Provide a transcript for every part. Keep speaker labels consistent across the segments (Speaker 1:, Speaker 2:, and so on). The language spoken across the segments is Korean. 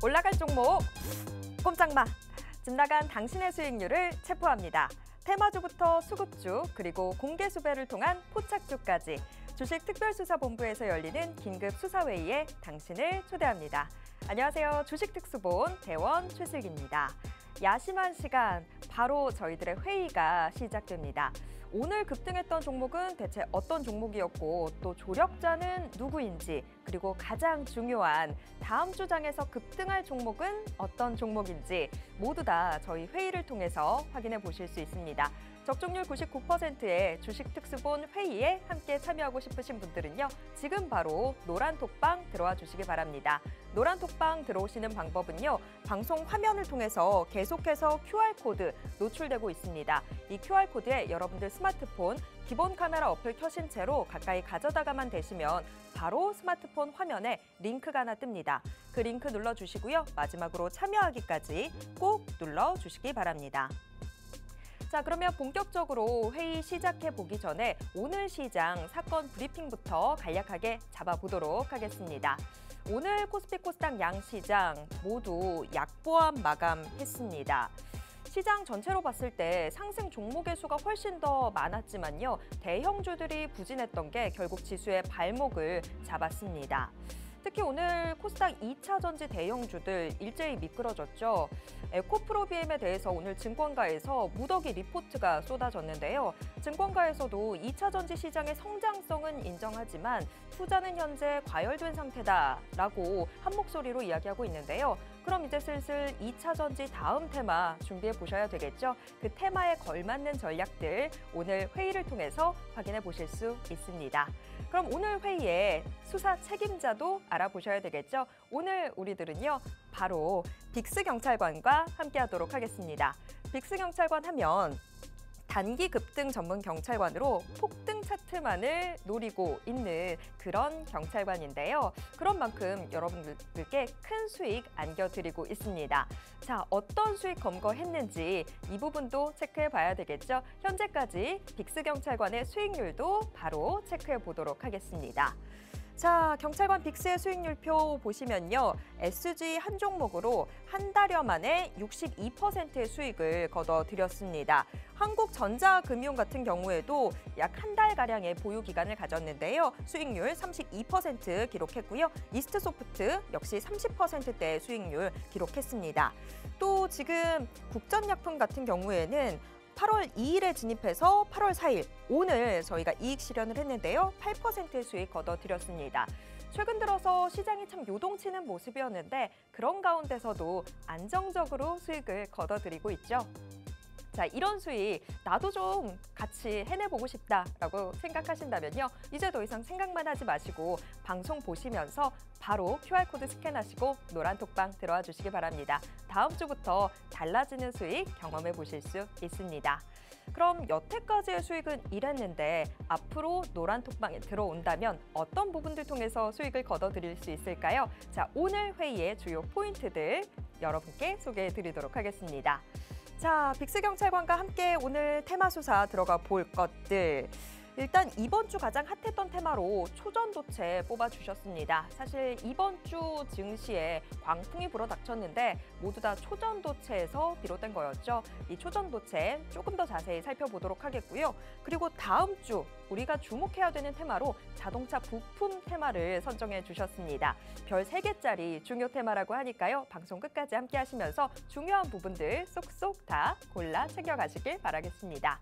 Speaker 1: 올라갈 종목 꼼짝마. 집 나간 당신의 수익률을 체포합니다. 테마주부터 수급주 그리고 공개 수배를 통한 포착주까지 주식 특별수사본부에서 열리는 긴급 수사회의에 당신을 초대합니다. 안녕하세요. 주식특수본 대원 최슬기입니다. 야심한 시간, 바로 저희들의 회의가 시작됩니다. 오늘 급등했던 종목은 대체 어떤 종목이었고 또 조력자는 누구인지, 그리고 가장 중요한 다음 주 장에서 급등할 종목은 어떤 종목인지 모두 다 저희 회의를 통해서 확인해 보실 수 있습니다. 적중률 99%의 주식특수본 회의에 함께 참여하고 싶으신 분들은요. 지금 바로 노란톡방 들어와 주시기 바랍니다. 노란톡방 들어오시는 방법은요. 방송 화면을 통해서 계속해서 QR코드 노출되고 있습니다. 이 QR코드에 여러분들 스마트폰 기본 카메라 어플 켜신 채로 가까이 가져다가만 되시면 바로 스마트폰 화면에 링크가 하나 뜹니다. 그 링크 눌러주시고요. 마지막으로 참여하기까지 꼭 눌러주시기 바랍니다. 자, 그러면 본격적으로 회의 시작해 보기 전에 오늘 시장 사건 브리핑부터 간략하게 잡아보도록 하겠습니다. 오늘 코스피 코스닥 양시장 모두 약보합 마감했습니다. 시장 전체로 봤을 때 상승 종목의 수가 훨씬 더 많았지만요. 대형주들이 부진했던 게 결국 지수의 발목을 잡았습니다. 특히 오늘 코스닥 2차 전지 대형주들 일제히 미끄러졌죠. 에코프로비엠에 대해서 오늘 증권가에서 무더기 리포트가 쏟아졌는데요. 증권가에서도 2차 전지 시장의 성장성은 인정하지만 투자는 현재 과열된 상태다라고 한 목소리로 이야기하고 있는데요. 그럼 이제 슬슬 2차 전지 다음 테마 준비해 보셔야 되겠죠. 그 테마에 걸맞는 전략들 오늘 회의를 통해서 확인해 보실 수 있습니다. 그럼 오늘 회의에 수사 책임자도 알아보셔야 되겠죠. 오늘 우리들은요. 바로 빅스 경찰관과 함께하도록 하겠습니다. 빅스 경찰관 하면 단기 급등 전문 경찰관으로 폭등 차트만을 노리고 있는 그런 경찰관인데요. 그런 만큼 여러분들께 큰 수익 안겨드리고 있습니다. 자, 어떤 수익 검거했는지 이 부분도 체크해 봐야 되겠죠. 현재까지 빅스 경찰관의 수익률도 바로 체크해 보도록 하겠습니다. 자, 경찰관 빅스의 수익률표 보시면요. SG 한 종목으로 한 달여 만에 62%의 수익을 거둬들였습니다. 한국전자금융 같은 경우에도 약 한 달가량의 보유 기간을 가졌는데요. 수익률 32% 기록했고요. 이스트소프트 역시 30%대의 수익률 기록했습니다. 또 지금 국전약품 같은 경우에는 8월 2일에 진입해서 8월 4일, 오늘 저희가 이익 실현을 했는데요. 8%의 수익 거둬들였습니다. 최근 들어서 시장이 참 요동치는 모습이었는데 그런 가운데서도 안정적으로 수익을 거둬들이고 있죠. 자, 이런 수익 나도 좀 같이 해내보고 싶다라고 생각하신다면요. 이제 더 이상 생각만 하지 마시고 방송 보시면서 바로 QR코드 스캔하시고 노란톡방 들어와 주시기 바랍니다. 다음 주부터 달라지는 수익 경험해 보실 수 있습니다. 그럼 여태까지의 수익은 이랬는데 앞으로 노란톡방에 들어온다면 어떤 부분들 통해서 수익을 거둬들일 수 있을까요? 자, 오늘 회의의 주요 포인트들 여러분께 소개해 드리도록 하겠습니다. 자, 빅스 경찰관과 함께 오늘 테마 수사 들어가 볼 것들. 일단 이번 주 가장 핫했던 테마로 초전도체 뽑아주셨습니다. 사실 이번 주 증시에 광풍이 불어닥쳤는데 모두 다 초전도체에서 비롯된 거였죠. 이 초전도체 조금 더 자세히 살펴보도록 하겠고요. 그리고 다음 주 우리가 주목해야 되는 테마로 자동차 부품 테마를 선정해 주셨습니다. 별 3개짜리 중요 테마라고 하니까요. 방송 끝까지 함께 하시면서 중요한 부분들 쏙쏙 다 골라 챙겨가시길 바라겠습니다.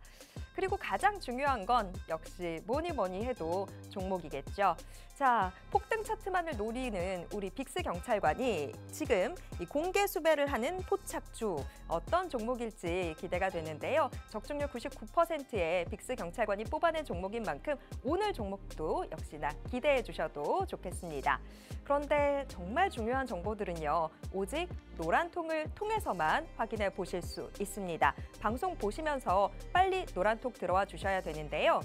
Speaker 1: 그리고 가장 중요한 건 역시 뭐니 해도 종목이겠죠. 자, 폭등 차트만을 노리는 우리 빅스 경찰관이 지금 이 공개 수배를 하는 포착주 어떤 종목일지 기대가 되는데요. 적중률 99%의 빅스 경찰관이 뽑아낸 종목인 만큼 오늘 종목도 역시나 기대해 주셔도 좋겠습니다. 그런데 정말 중요한 정보들은요. 오직 노란통을 통해서만 확인해 보실 수 있습니다. 방송 보시면서 빨리 노란통 들어와 주셔야 되는데요.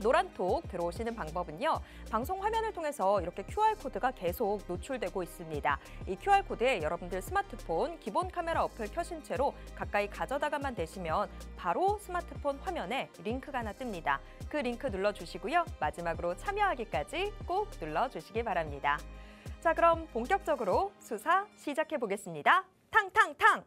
Speaker 1: 노란톡 들어오시는 방법은요. 방송 화면을 통해서 이렇게 QR코드가 계속 노출되고 있습니다. 이 QR코드에 여러분들 스마트폰 기본 카메라 어플 켜신 채로 가까이 가져다가만 대시면 바로 스마트폰 화면에 링크가 하나 뜹니다. 그 링크 눌러주시고요. 마지막으로 참여하기까지 꼭 눌러주시기 바랍니다. 자, 그럼 본격적으로 수사 시작해 보겠습니다. 탕탕탕!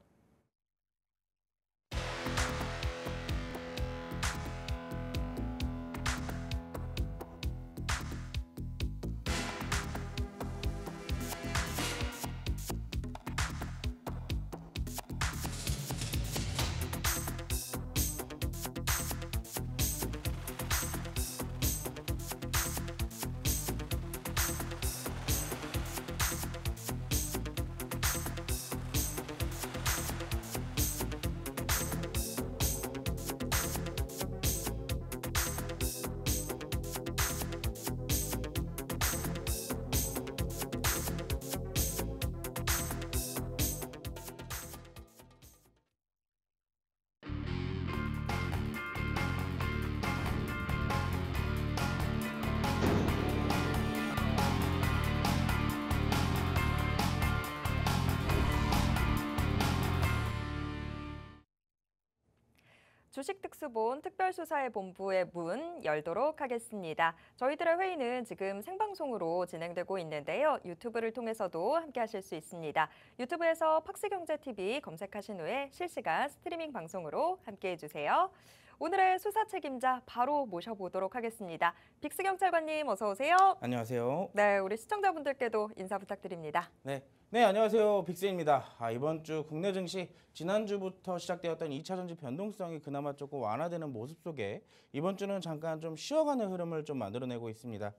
Speaker 1: 주식특수본 특별수사의 본부의 문 열도록 하겠습니다. 저희들의 회의는 지금 생방송으로 진행되고 있는데요. 유튜브를 통해서도 함께 하실 수 있습니다. 유튜브에서 팍스경제TV 검색하신 후에 실시간 스트리밍 방송으로 함께해 주세요. 오늘의 수사 책임자 바로 모셔보도록 하겠습니다. 빅스경찰관님 어서 오세요.
Speaker 2: 안녕하세요.
Speaker 1: 네, 우리 시청자분들께도 인사 부탁드립니다.
Speaker 2: 네, 안녕하세요. 빅스입니다. 이번 주 국내 증시 지난주부터 시작되었던 2차 전지 변동성이 그나마 조금 완화되는 모습 속에 이번 주는 잠깐 좀 쉬어가는 흐름을 좀 만들어내고 있습니다.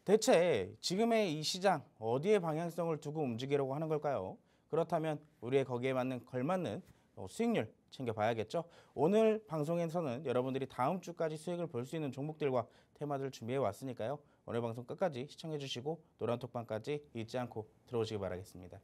Speaker 2: 대체 지금의 이 시장 어디에 방향성을 두고 움직이려고 하는 걸까요? 그렇다면 우리의 거기에 걸맞는 수익률 챙겨봐야겠죠. 오늘 방송에서는 여러분들이 다음 주까지 수익을 볼 수 있는 종목들과 테마들을 준비해 왔으니까요. 오늘 방송 끝까지 시청해 주시고 노란톡방까지 잊지 않고 들어오시기 바라겠습니다.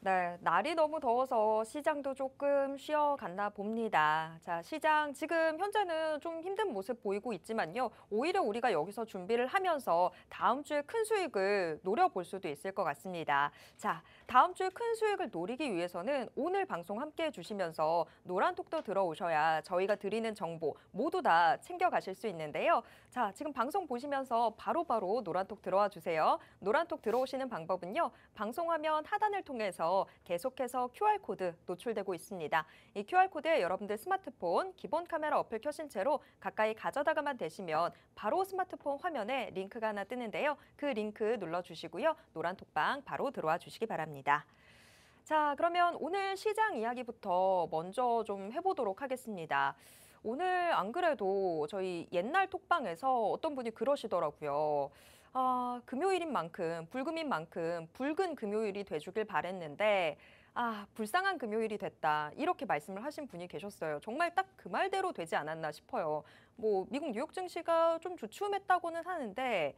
Speaker 1: 네, 날이 너무 더워서 시장도 조금 쉬어갔나 봅니다. 자, 시장 지금 현재는 좀 힘든 모습 보이고 있지만요. 오히려 우리가 여기서 준비를 하면서 다음 주에 큰 수익을 노려볼 수도 있을 것 같습니다. 자, 다음 주에 큰 수익을 노리기 위해서는 오늘 방송 함께 해주시면서 노란톡도 들어오셔야 저희가 드리는 정보 모두 다 챙겨가실 수 있는데요. 자, 지금 방송 보시면서 바로바로 노란톡 들어와 주세요. 노란톡 들어오시는 방법은요. 방송 화면 하단을 통해서 계속해서 QR코드 노출되고 있습니다. 이 QR코드에 여러분들 스마트폰 기본 카메라 어플 켜신 채로 가까이 가져다가만 대시면 바로 스마트폰 화면에 링크가 하나 뜨는데요. 그 링크 눌러주시고요. 노란톡방 바로 들어와 주시기 바랍니다. 자, 그러면 오늘 시장 이야기부터 먼저 좀 해보도록 하겠습니다. 오늘 안 그래도 저희 옛날 톡방에서 어떤 분이 그러시더라고요. 금요일인 만큼, 불금인 만큼 붉은 금요일이 돼주길 바랬는데 불쌍한 금요일이 됐다. 이렇게 말씀을 하신 분이 계셨어요. 정말 딱 그 말대로 되지 않았나 싶어요. 뭐 미국 뉴욕 증시가 좀 주춤했다고는 하는데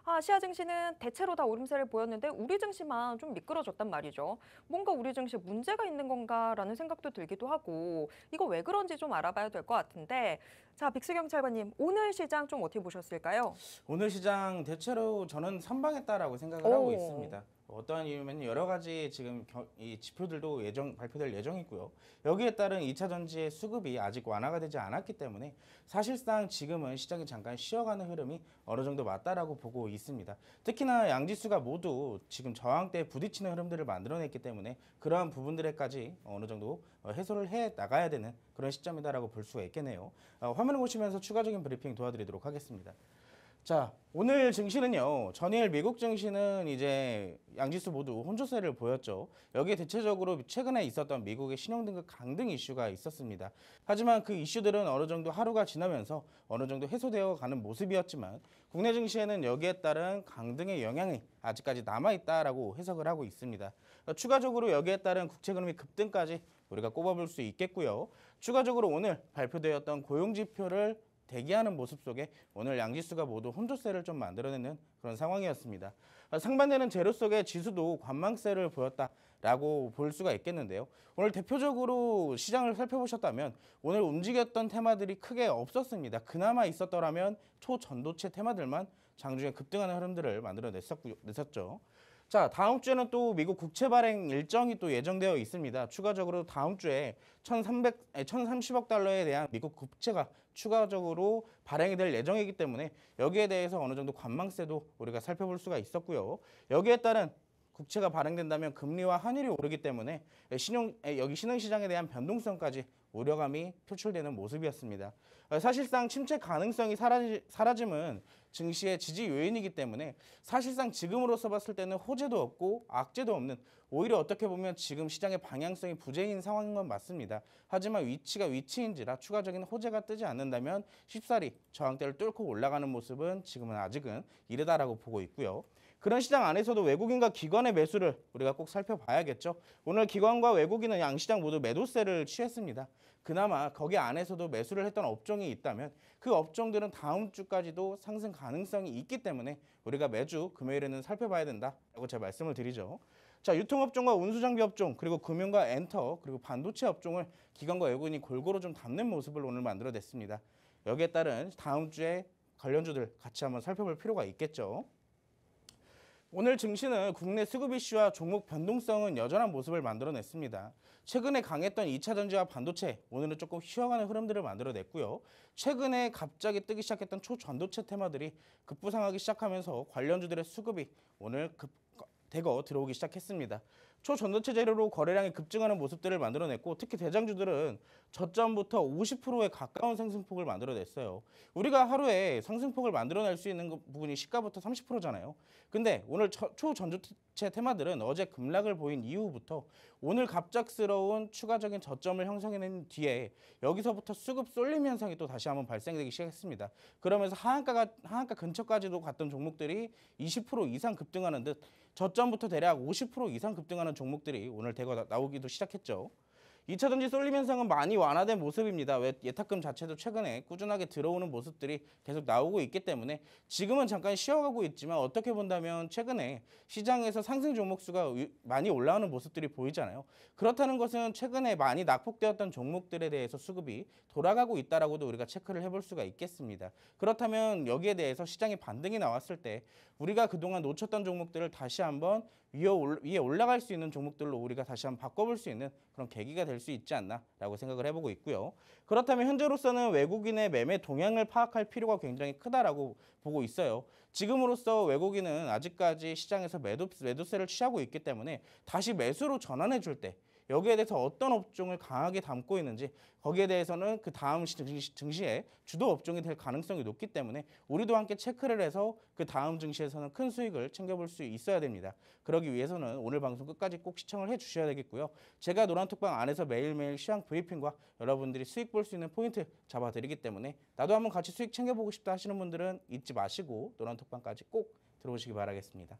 Speaker 1: 아시아 증시는 대체로 다 오름세를 보였는데 우리 증시만 좀 미끄러졌단 말이죠. 뭔가 우리 증시에 문제가 있는 건가라는 생각도 들기도 하고 이거 왜 그런지 좀 알아봐야 될 것 같은데 자, 빅스경찰관님 오늘 시장 좀 어떻게 보셨을까요?
Speaker 2: 오늘 시장 대체로 저는 선방했다라고 생각을 하고 있습니다. 어떠한 이유면 여러 가지 지금 이 지표들도 발표될 예정이고요. 여기에 따른 2차 전지의 수급이 아직 완화가 되지 않았기 때문에 사실상 지금은 시장이 잠깐 쉬어가는 흐름이 어느 정도 맞다라고 보고 있습니다. 특히나 양지수가 모두 지금 저항대에 부딪히는 흐름들을 만들어냈기 때문에 그러한 부분들에까지 어느 정도 해소를 해 나가야 되는 그런 시점이다라고 볼 수가 있겠네요. 화면을 보시면서 추가적인 브리핑 도와드리도록 하겠습니다. 자, 오늘 증시는요. 전일 미국 증시는 이제 양지수 모두 혼조세를 보였죠. 여기에 대체적으로 최근에 있었던 미국의 신용등급 강등 이슈가 있었습니다. 하지만 그 이슈들은 어느 정도 하루가 지나면서 어느 정도 해소되어 가는 모습이었지만 국내 증시에는 여기에 따른 강등의 영향이 아직까지 남아있다라고 해석을 하고 있습니다. 추가적으로 여기에 따른 국채금리 급등까지 우리가 꼽아볼 수 있겠고요. 추가적으로 오늘 발표되었던 고용지표를 대기하는 모습 속에 오늘 양지수가 모두 혼조세를 좀 만들어내는 그런 상황이었습니다. 상반되는 재료 속에 지수도 관망세를 보였다라고 볼 수가 있겠는데요. 오늘 대표적으로 시장을 살펴보셨다면 오늘 움직였던 테마들이 크게 없었습니다. 그나마 있었더라면 초전도체 테마들만 장중에 급등하는 흐름들을 만들어냈었죠. 자, 다음 주에는 또 미국 국채 발행 일정이 또 예정되어 있습니다. 추가적으로 다음 주에 1,030억 달러에 대한 미국 국채가 추가적으로 발행이 될 예정이기 때문에 여기에 대해서 어느 정도 관망세도 우리가 살펴볼 수가 있었고요. 여기에 따른 국채가 발행된다면 금리와 환율이 오르기 때문에 여기 신흥시장에 대한 변동성까지 우려감이 표출되는 모습이었습니다. 사실상 침체 가능성이 사라짐은 증시의 지지 요인이기 때문에 사실상 지금으로서 봤을 때는 호재도 없고 악재도 없는 오히려 어떻게 보면 지금 시장의 방향성이 부재인 상황인 건 맞습니다. 하지만 위치가 위치인지라 추가적인 호재가 뜨지 않는다면 쉽사리 저항대를 뚫고 올라가는 모습은 지금은 아직은 이르다라고 보고 있고요. 그런 시장 안에서도 외국인과 기관의 매수를 우리가 꼭 살펴봐야겠죠. 오늘 기관과 외국인은 양시장 모두 매도세를 취했습니다. 그나마 거기 안에서도 매수를 했던 업종이 있다면 그 업종들은 다음 주까지도 상승 가능성이 있기 때문에 우리가 매주 금요일에는 살펴봐야 된다라고 제가 말씀을 드리죠. 자, 유통업종과 운수장비 업종, 그리고 금융과 엔터, 그리고 반도체 업종을 기관과 외국인이 골고루 좀 담는 모습을 오늘 만들어냈습니다. 여기에 따른 다음 주에 관련주들 같이 한번 살펴볼 필요가 있겠죠. 오늘 증시는 국내 수급 이슈와 종목 변동성은 여전한 모습을 만들어냈습니다. 최근에 강했던 2차 전지와 반도체, 오늘은 조금 쉬어가는 흐름들을 만들어냈고요. 최근에 갑자기 뜨기 시작했던 초전도체 테마들이 급부상하기 시작하면서 관련주들의 수급이 오늘 대거 들어오기 시작했습니다. 초전도체 재료로 거래량이 급증하는 모습들을 만들어냈고 특히 대장주들은 저점부터 50%에 가까운 상승폭을 만들어냈어요. 우리가 하루에 상승폭을 만들어낼 수 있는 부분이 시가부터 30%잖아요. 근데 오늘 초전도체 테마들은 어제 급락을 보인 이후부터 오늘 갑작스러운 추가적인 저점을 형성해낸 뒤에 여기서부터 수급 쏠림 현상이 또 다시 한번 발생되기 시작했습니다. 그러면서 하한가 근처까지도 갔던 종목들이 20% 이상 급등하는 듯 저점부터 대략 50% 이상 급등하는 종목들이 오늘 대거 나오기도 시작했죠. 2차 전지 쏠림 현상은 많이 완화된 모습입니다. 왜 예탁금 자체도 최근에 꾸준하게 들어오는 모습들이 계속 나오고 있기 때문에 지금은 잠깐 쉬어가고 있지만 어떻게 본다면 최근에 시장에서 상승 종목 수가 많이 올라오는 모습들이 보이잖아요. 그렇다는 것은 최근에 많이 낙폭되었던 종목들에 대해서 수급이 돌아가고 있다라고도 우리가 체크를 해볼 수가 있겠습니다. 그렇다면 여기에 대해서 시장의 반등이 나왔을 때 우리가 그동안 놓쳤던 종목들을 다시 한번 위에 올라갈 수 있는 종목들로 우리가 다시 한번 바꿔볼 수 있는 그런 계기가 될 수 있지 않나라고 생각을 해보고 있고요. 그렇다면 현재로서는 외국인의 매매 동향을 파악할 필요가 굉장히 크다라고 보고 있어요. 지금으로서 외국인은 아직까지 시장에서 매도세를 취하고 있기 때문에 다시 매수로 전환해 줄 때 여기에 대해서 어떤 업종을 강하게 담고 있는지 거기에 대해서는 그 다음 증시의 주도 업종이 될 가능성이 높기 때문에 우리도 함께 체크를 해서 그 다음 증시에서는 큰 수익을 챙겨볼 수 있어야 됩니다. 그러기 위해서는 오늘 방송 끝까지 꼭 시청을 해주셔야 되겠고요. 제가 노란톡방 안에서 매일매일 시황 브리핑과 여러분들이 수익 볼 수 있는 포인트 잡아드리기 때문에 나도 한번 같이 수익 챙겨보고 싶다 하시는 분들은 잊지 마시고 노란톡방까지 꼭 들어오시기 바라겠습니다.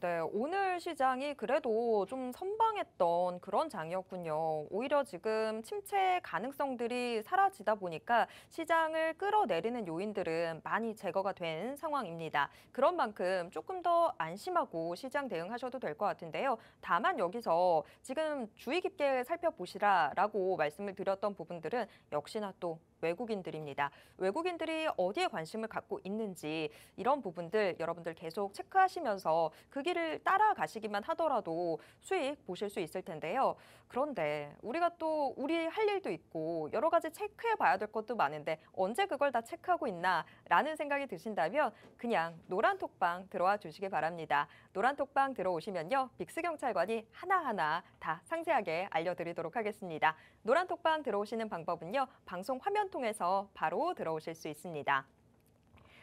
Speaker 1: 네. 오늘 시장이 그래도 좀 선방했던 그런 장이었군요. 오히려 지금 침체 가능성들이 사라지다 보니까 시장을 끌어내리는 요인들은 많이 제거가 된 상황입니다. 그런 만큼 조금 더 안심하고 시장 대응하셔도 될 것 같은데요. 다만 여기서 지금 주의 깊게 살펴보시라라고 말씀을 드렸던 부분들은 역시나 또 외국인들입니다. 외국인들이 어디에 관심을 갖고 있는지 이런 부분들 여러분들 계속 체크하시면서 그 길을 따라가시기만 하더라도 수익 보실 수 있을 텐데요. 그런데 우리가 또 우리 할 일도 있고 여러 가지 체크해 봐야 될 것도 많은데 언제 그걸 다 체크하고 있나라는 생각이 드신다면 그냥 노란톡방 들어와 주시기 바랍니다. 노란톡방 들어오시면요. 빅스경찰관이 하나하나 다 상세하게 알려드리도록 하겠습니다. 노란톡방 들어오시는 방법은요. 방송 화면 통해서 바로 들어오실 수 있습니다.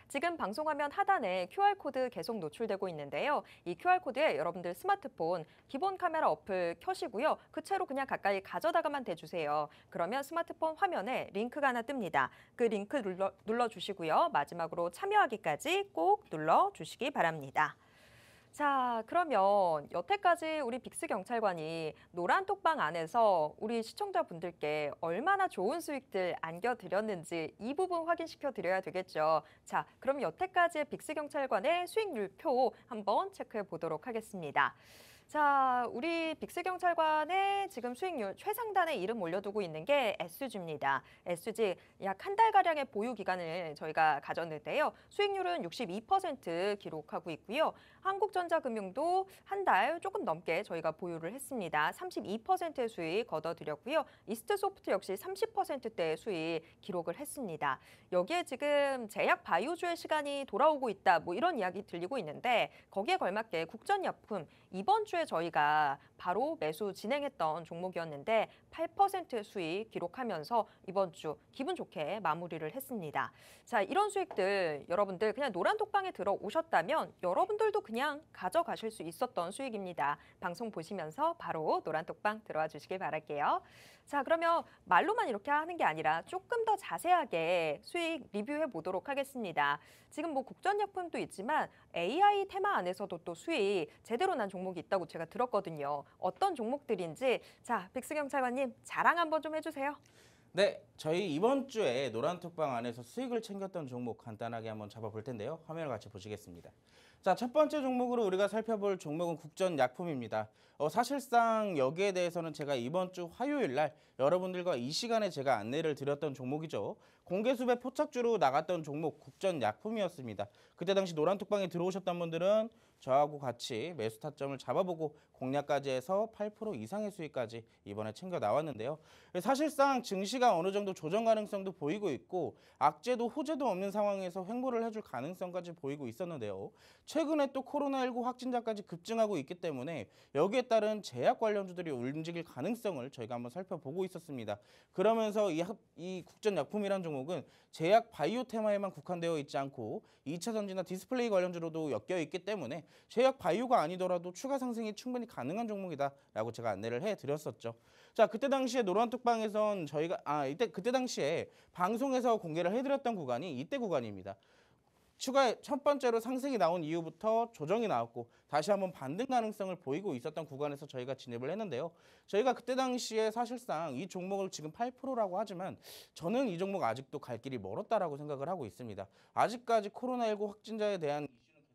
Speaker 1: 지금 방송화면 하단에 QR코드 계속 노출되고 있는데요. 이 QR코드에 여러분들 스마트폰 기본 카메라 어플 켜시고요. 그 채로 그냥 가까이 가져다가만 대주세요. 그러면 스마트폰 화면에 링크가 하나 뜹니다. 그 링크 눌러주시고요. 마지막으로 참여하기까지 꼭 눌러주시기 바랍니다. 자, 그러면 여태까지 우리 빅스 경찰관이 노란 톡방 안에서 우리 시청자분들께 얼마나 좋은 수익들 안겨드렸는지 이 부분 확인시켜 드려야 되겠죠. 자, 그럼 여태까지의 빅스 경찰관의 수익률표 한번 체크해 보도록 하겠습니다. 자, 우리 빅스 경찰관의 지금 수익률 최상단에 이름 올려두고 있는 게 SG입니다. SG 약 한 달가량의 보유 기간을 저희가 가졌는데요. 수익률은 62% 기록하고 있고요. 한국전자금융도 한 달 조금 넘게 저희가 보유를 했습니다. 32%의 수익 거둬들였고요. 이스트소프트 역시 30%대의 수익 기록을 했습니다. 여기에 지금 제약 바이오주의 시간이 돌아오고 있다, 뭐 이런 이야기 들리고 있는데 거기에 걸맞게 국전약품 이번 주에 저희가 바로 매수 진행했던 종목이었는데 8%의 수익 기록하면서 이번 주 기분 좋게 마무리를 했습니다. 자, 이런 수익들 여러분들 그냥 노란 톡방에 들어오셨다면 여러분들도 그냥 가져가실 수 있었던 수익입니다. 방송 보시면서 바로 노란 톡방 들어와 주시길 바랄게요. 자, 그러면 말로만 이렇게 하는 게 아니라 조금 더 자세하게 수익 리뷰해 보도록 하겠습니다. 지금 뭐 국전약품도 있지만 AI 테마 안에서도 또 수익 제대로 난 종목이 있다고 제가 들었거든요. 어떤 종목들인지 자, 빅스 경찰관님 자랑 한번 좀 해주세요.
Speaker 2: 네, 저희 이번 주에 노란톡방 안에서 수익을 챙겼던 종목 간단하게 한번 잡아볼 텐데요. 화면을 같이 보시겠습니다. 자, 첫 번째 종목으로 우리가 살펴볼 종목은 국전약품입니다. 사실상 여기에 대해서는 제가 이번 주 화요일 날 여러분들과 이 시간에 제가 안내를 드렸던 종목이죠. 공개수배 포착주로 나갔던 종목 국전약품이었습니다. 그때 당시 노란톡방에 들어오셨던 분들은 저하고 같이 매수 타점을 잡아보고 공략까지 해서 8% 이상의 수익까지 이번에 챙겨 나왔는데요. 사실상 증시가 어느 정도 조정 가능성도 보이고 있고 악재도 호재도 없는 상황에서 횡보를 해줄 가능성까지 보이고 있었는데요. 최근에 또 코로나19 확진자까지 급증하고 있기 때문에 여기에 따른 제약 관련주들이 움직일 가능성을 저희가 한번 살펴보고 있었습니다. 그러면서 이 국전약품이란 종목은 제약 바이오 테마에만 국한되어 있지 않고 2차 전지나 디스플레이 관련주로도 엮여 있기 때문에 제약 바이오가 아니더라도 추가 상승이 충분히 가능한 종목이다라고 제가 안내를 해드렸었죠. 자, 그때 당시에 노란톡방에선 저희가 그때 당시에 방송에서 공개를 해드렸던 구간이 이때 구간입니다. 추가에 첫 번째로 상승이 나온 이후부터 조정이 나왔고 다시 한번 반등 가능성을 보이고 있었던 구간에서 저희가 진입을 했는데요. 저희가 그때 당시에 사실상 이 종목을 지금 8%라고 하지만 저는 이 종목 아직도 갈 길이 멀었다라고 생각을 하고 있습니다. 아직까지 코로나19 확진자에 대한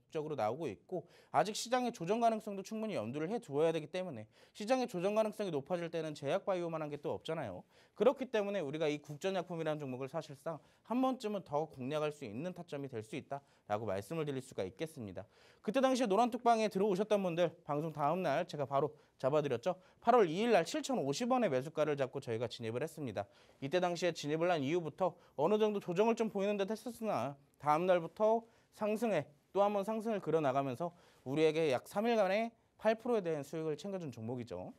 Speaker 2: 적으로 나오고 있고 아직 시장의 조정 가능성도 충분히 염두를 해두어야 되기 때문에 시장의 조정 가능성이 높아질 때는 제약 바이오만한 게 또 없잖아요. 그렇기 때문에 우리가 이 국전약품이라는 종목을 사실상 한 번쯤은 더 공략할 수 있는 타점이 될 수 있다라고 말씀을 드릴 수가 있겠습니다. 그때 당시에 노란톡방에 들어오셨던 분들 방송 다음 날 제가 바로 잡아드렸죠. 8월 2일 날 7,050원의 매수가를 잡고 저희가 진입을 했습니다. 이때 당시에 진입을 한 이후부터 어느 정도 조정을 좀 보이는 듯 했었으나 다음 날부터 상승에 또 한 번 상승을 그려나가면서 우리에게 약 3일간의 8%에 대한 수익을 챙겨준 종목이죠.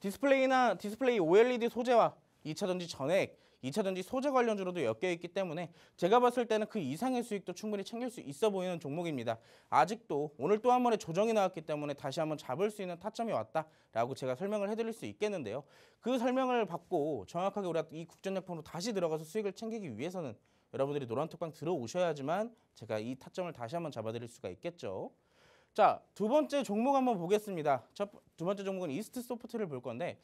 Speaker 2: 디스플레이 OLED 소재와 2차전지 전액, 2차전지 소재 관련주로도 엮여있기 때문에 제가 봤을 때는 그 이상의 수익도 충분히 챙길 수 있어 보이는 종목입니다. 아직도 오늘 또 한 번의 조정이 나왔기 때문에 다시 한번 잡을 수 있는 타점이 왔다라고 제가 설명을 해드릴 수 있겠는데요. 그 설명을 받고 정확하게 우리가 이 국전약품으로 다시 들어가서 수익을 챙기기 위해서는 여러분들이 노란톡방 들어오셔야지만 제가 이 타점을 다시 한번 잡아드릴 수가 있겠죠. 자, 두 번째 종목 한번 보겠습니다. 두 번째 종목은 이스트소프트를 볼 건데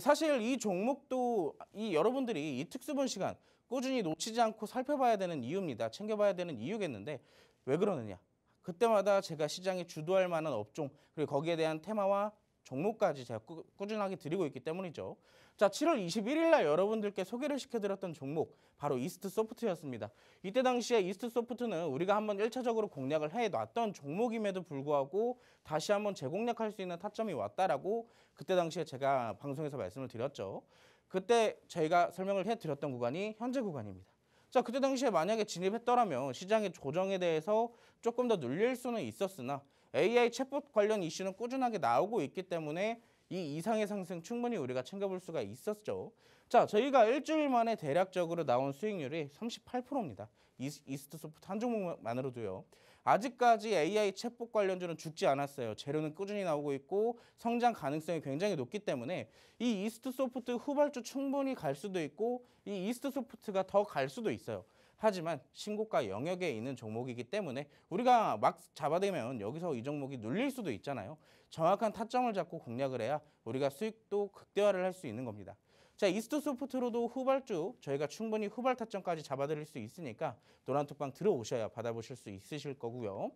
Speaker 2: 사실 이 종목도 여러분들이 이 특수분 시간 꾸준히 놓치지 않고 살펴봐야 되는 이유입니다. 챙겨봐야 되는 이유겠는데 왜 그러느냐. 그때마다 제가 시장에 주도할 만한 업종 그리고 거기에 대한 테마와 종목까지 제가 꾸준하게 드리고 있기 때문이죠. 자, 7월 21일 날 여러분들께 소개를 시켜드렸던 종목 바로 이스트소프트였습니다. 이때 당시에 이스트소프트는 우리가 한번 1차적으로 공략을 해놨던 종목임에도 불구하고 다시 한번 재공략할 수 있는 타점이 왔다라고 그때 당시에 제가 방송에서 말씀을 드렸죠. 그때 저희가 설명을 해드렸던 구간이 현재 구간입니다. 자, 그때 당시에 만약에 진입했더라면 시장의 조정에 대해서 조금 더 눌릴 수는 있었으나 AI 챗봇 관련 이슈는 꾸준하게 나오고 있기 때문에 이 이상의 상승 충분히 우리가 챙겨볼 수가 있었죠. 자, 저희가 일주일 만에 대략적으로 나온 수익률이 38%입니다. 이스트소프트 한 종목만으로도요. 아직까지 AI 챗봇 관련주는 죽지 않았어요. 재료는 꾸준히 나오고 있고 성장 가능성이 굉장히 높기 때문에 이 이스트소프트 후발주 충분히 갈 수도 있고 이 이스트소프트가 더 갈 수도 있어요. 하지만 신고가 영역에 있는 종목이기 때문에 우리가 막 잡아대면 여기서 이 종목이 눌릴 수도 있잖아요. 정확한 타점을 잡고 공략을 해야 우리가 수익도 극대화를 할 수 있는 겁니다. 자, 이스트소프트로도 후발주 저희가 충분히 후발 타점까지 잡아드릴 수 있으니까 노란톡방 들어오셔야 받아보실 수 있으실 거고요.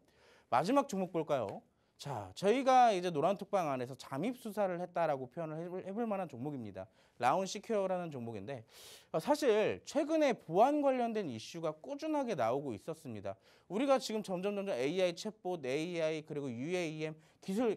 Speaker 2: 마지막 종목 볼까요? 자, 저희가 이제 노란톡방 안에서 잠입 수사를 했다라고 표현을 해볼 만한 종목입니다. 라운시큐어라는 종목인데 사실 최근에 보안 관련된 이슈가 꾸준하게 나오고 있었습니다. 우리가 지금 점점 AI 챗봇, AI 그리고 UAM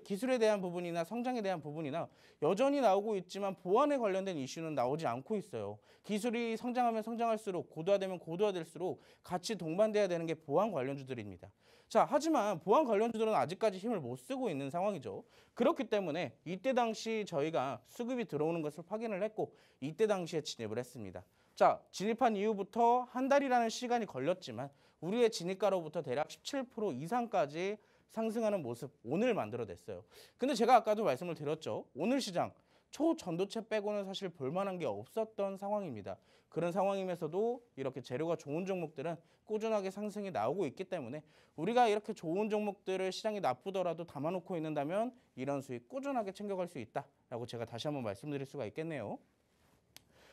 Speaker 2: 기술에 대한 부분이나 성장에 대한 부분이나 여전히 나오고 있지만 보안에 관련된 이슈는 나오지 않고 있어요. 기술이 성장하면 성장할수록 고도화되면 고도화될수록 같이 동반돼야 되는 게 보안 관련주들입니다. 자, 하지만 보안 관련주들은 아직까지 힘을 못 쓰고 있는 상황이죠. 그렇기 때문에 이때 당시 저희가 수급이 들어오는 것을 확인을 했고 이때 당시에 진입을 했습니다. 자, 진입한 이후부터 한 달이라는 시간이 걸렸지만 우리의 진입가로부터 대략 17% 이상까지 상승하는 모습 오늘 만들어냈어요. 근데 제가 아까도 말씀을 드렸죠. 오늘 시장 초전도체 빼고는 사실 볼만한 게 없었던 상황입니다. 그런 상황임에서도 이렇게 재료가 좋은 종목들은 꾸준하게 상승이 나오고 있기 때문에 우리가 이렇게 좋은 종목들을 시장이 나쁘더라도 담아놓고 있는다면 이런 수익 꾸준하게 챙겨갈 수 있다라고 제가 다시 한번 말씀드릴 수가 있겠네요.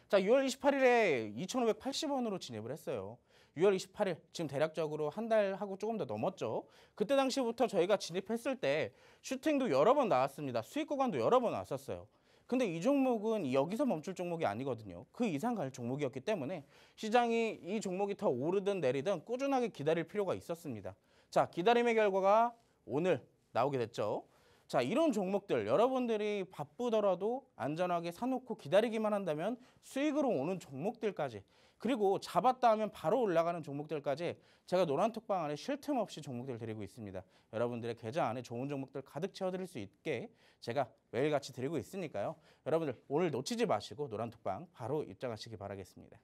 Speaker 2: 자, 6월 28일에 2,580원으로 진입을 했어요. 6월 28일, 지금 대략적으로 한 달하고 조금 더 넘었죠. 그때 당시부터 저희가 진입했을 때 슈팅도 여러 번 나왔습니다. 수익 구간도 여러 번 왔었어요. 근데 이 종목은 여기서 멈출 종목이 아니거든요. 그 이상 갈 종목이었기 때문에 시장이 이 종목이 더 오르든 내리든 꾸준하게 기다릴 필요가 있었습니다. 자, 기다림의 결과가 오늘 나오게 됐죠. 자, 이런 종목들 여러분들이 바쁘더라도 안전하게 사놓고 기다리기만 한다면 수익으로 오는 종목들까지 그리고 잡았다 하면 바로 올라가는 종목들까지 제가 노란톡방 안에 쉴 틈 없이 종목들 드리고 있습니다. 여러분들의 계좌 안에 좋은 종목들 가득 채워드릴 수 있게 제가 매일같이 드리고 있으니까요. 여러분들 오늘 놓치지 마시고 노란톡방 바로 입장하시기 바라겠습니다.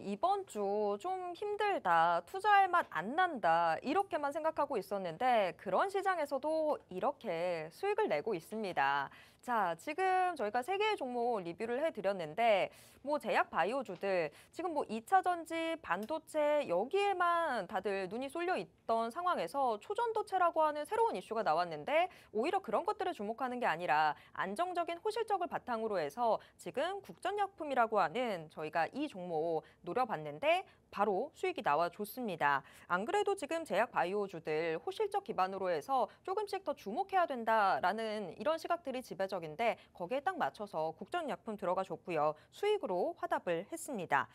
Speaker 1: 이번 주 좀 힘들다, 투자할 맛 안 난다, 이렇게만 생각하고 있었는데 그런 시장에서도 이렇게 수익을 내고 있습니다. 자, 지금 저희가 3개의 종목 리뷰를 해드렸는데 뭐 제약 바이오주들, 지금 뭐 2차 전지, 반도체 여기에만 다들 눈이 쏠려 있던 상황에서 초전도체라고 하는 새로운 이슈가 나왔는데 오히려 그런 것들에 주목하는 게 아니라 안정적인 호실적을 바탕으로 해서 지금 국전약품이라고 하는 저희가 이 종목 노려봤는데 바로 수익이 나와줬습니다. 안 그래도 지금 제약 바이오주들 호실적 기반으로 해서 조금씩 더 주목해야 된다라는 이런 시각들이 지배적인데 거기에 딱 맞춰서 국전약품 들어가 줬고요. 수익으로 화답을 했습니다.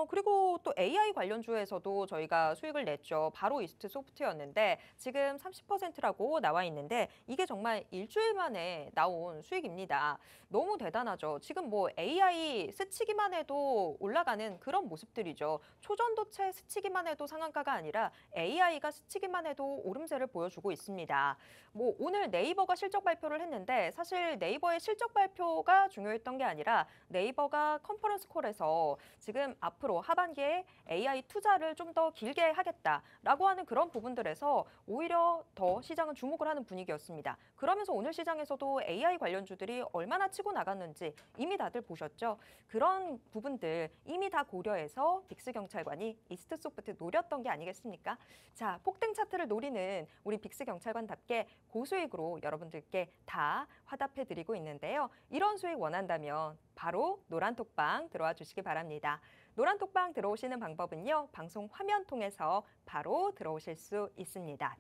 Speaker 1: 그리고 또 AI 관련주에서도 저희가 수익을 냈죠. 바로 이스트 소프트였는데 지금 30%라고 나와 있는데 이게 정말 일주일 만에 나온 수익입니다. 너무 대단하죠. 지금 뭐 AI 스치기만 해도 올라가는 그런 모습들이죠. 초전도체 스치기만 해도 상한가가 아니라 AI가 스치기만 해도 오름세를 보여주고 있습니다. 뭐 오늘 네이버가 실적 발표를 했는데 사실 네이버의 실적 발표가 중요했던 게 아니라 네이버가 컨퍼런스 콜에서 지금 앞으로 하반기에 AI 투자를 좀 더 길게 하겠다라고 하는 그런 부분들에서 오히려 더 시장은 주목을 하는 분위기였습니다. 그러면서 오늘 시장에서도 AI 관련주들이 얼마나 치고 나갔는지 이미 다들 보셨죠? 그런 부분들 이미 다 고려해서 빅스 경찰관이 이스트 소프트 노렸던 게 아니겠습니까? 자, 폭등 차트를 노리는 우리 빅스 경찰관답게 고수익으로 여러분들께 다 화답해드리고 있는데요. 이런 수익 원한다면 바로 노란톡방 들어와 주시기 바랍니다. 노란톡방 들어오시는 방법은요. 방송 화면 통해서 바로 들어오실 수 있습니다.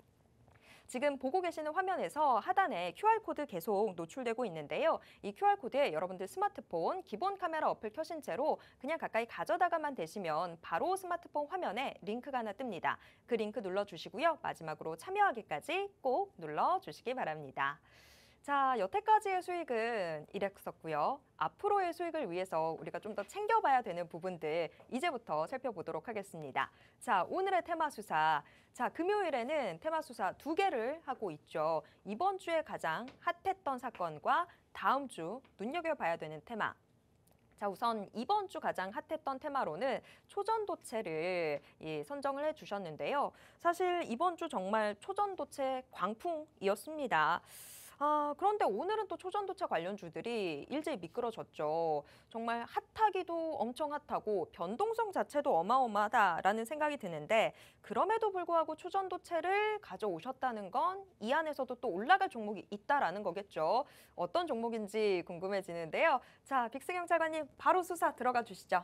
Speaker 1: 지금 보고 계시는 화면에서 하단에 QR코드 계속 노출되고 있는데요. 이 QR코드에 여러분들 스마트폰 기본 카메라 어플 켜신 채로 그냥 가까이 가져다가만 대시면 바로 스마트폰 화면에 링크가 하나 뜹니다. 그 링크 눌러주시고요. 마지막으로 참여하기까지 꼭 눌러주시기 바랍니다. 자, 여태까지의 수익은 이랬었고요. 앞으로의 수익을 위해서 우리가 좀 더 챙겨봐야 되는 부분들 이제부터 살펴보도록 하겠습니다. 자, 오늘의 테마수사. 자, 금요일에는 테마수사 2개를 하고 있죠. 이번 주에 가장 핫했던 사건과 다음 주 눈여겨봐야 되는 테마. 자, 우선 이번 주 가장 핫했던 테마로는 초전도체를 선정을 해주셨는데요. 사실 이번 주 정말 초전도체 광풍이었습니다. 그런데 오늘은 또 초전도체 관련주들이 일제히 미끄러졌죠. 정말 핫하기도 엄청 핫하고 변동성 자체도 어마어마하다라는 생각이 드는데 그럼에도 불구하고 초전도체를 가져오셨다는 건 이 안에서도 또 올라갈 종목이 있다라는 거겠죠. 어떤 종목인지 궁금해지는데요. 자, 빅승영 차관님 바로 수사 들어가 주시죠.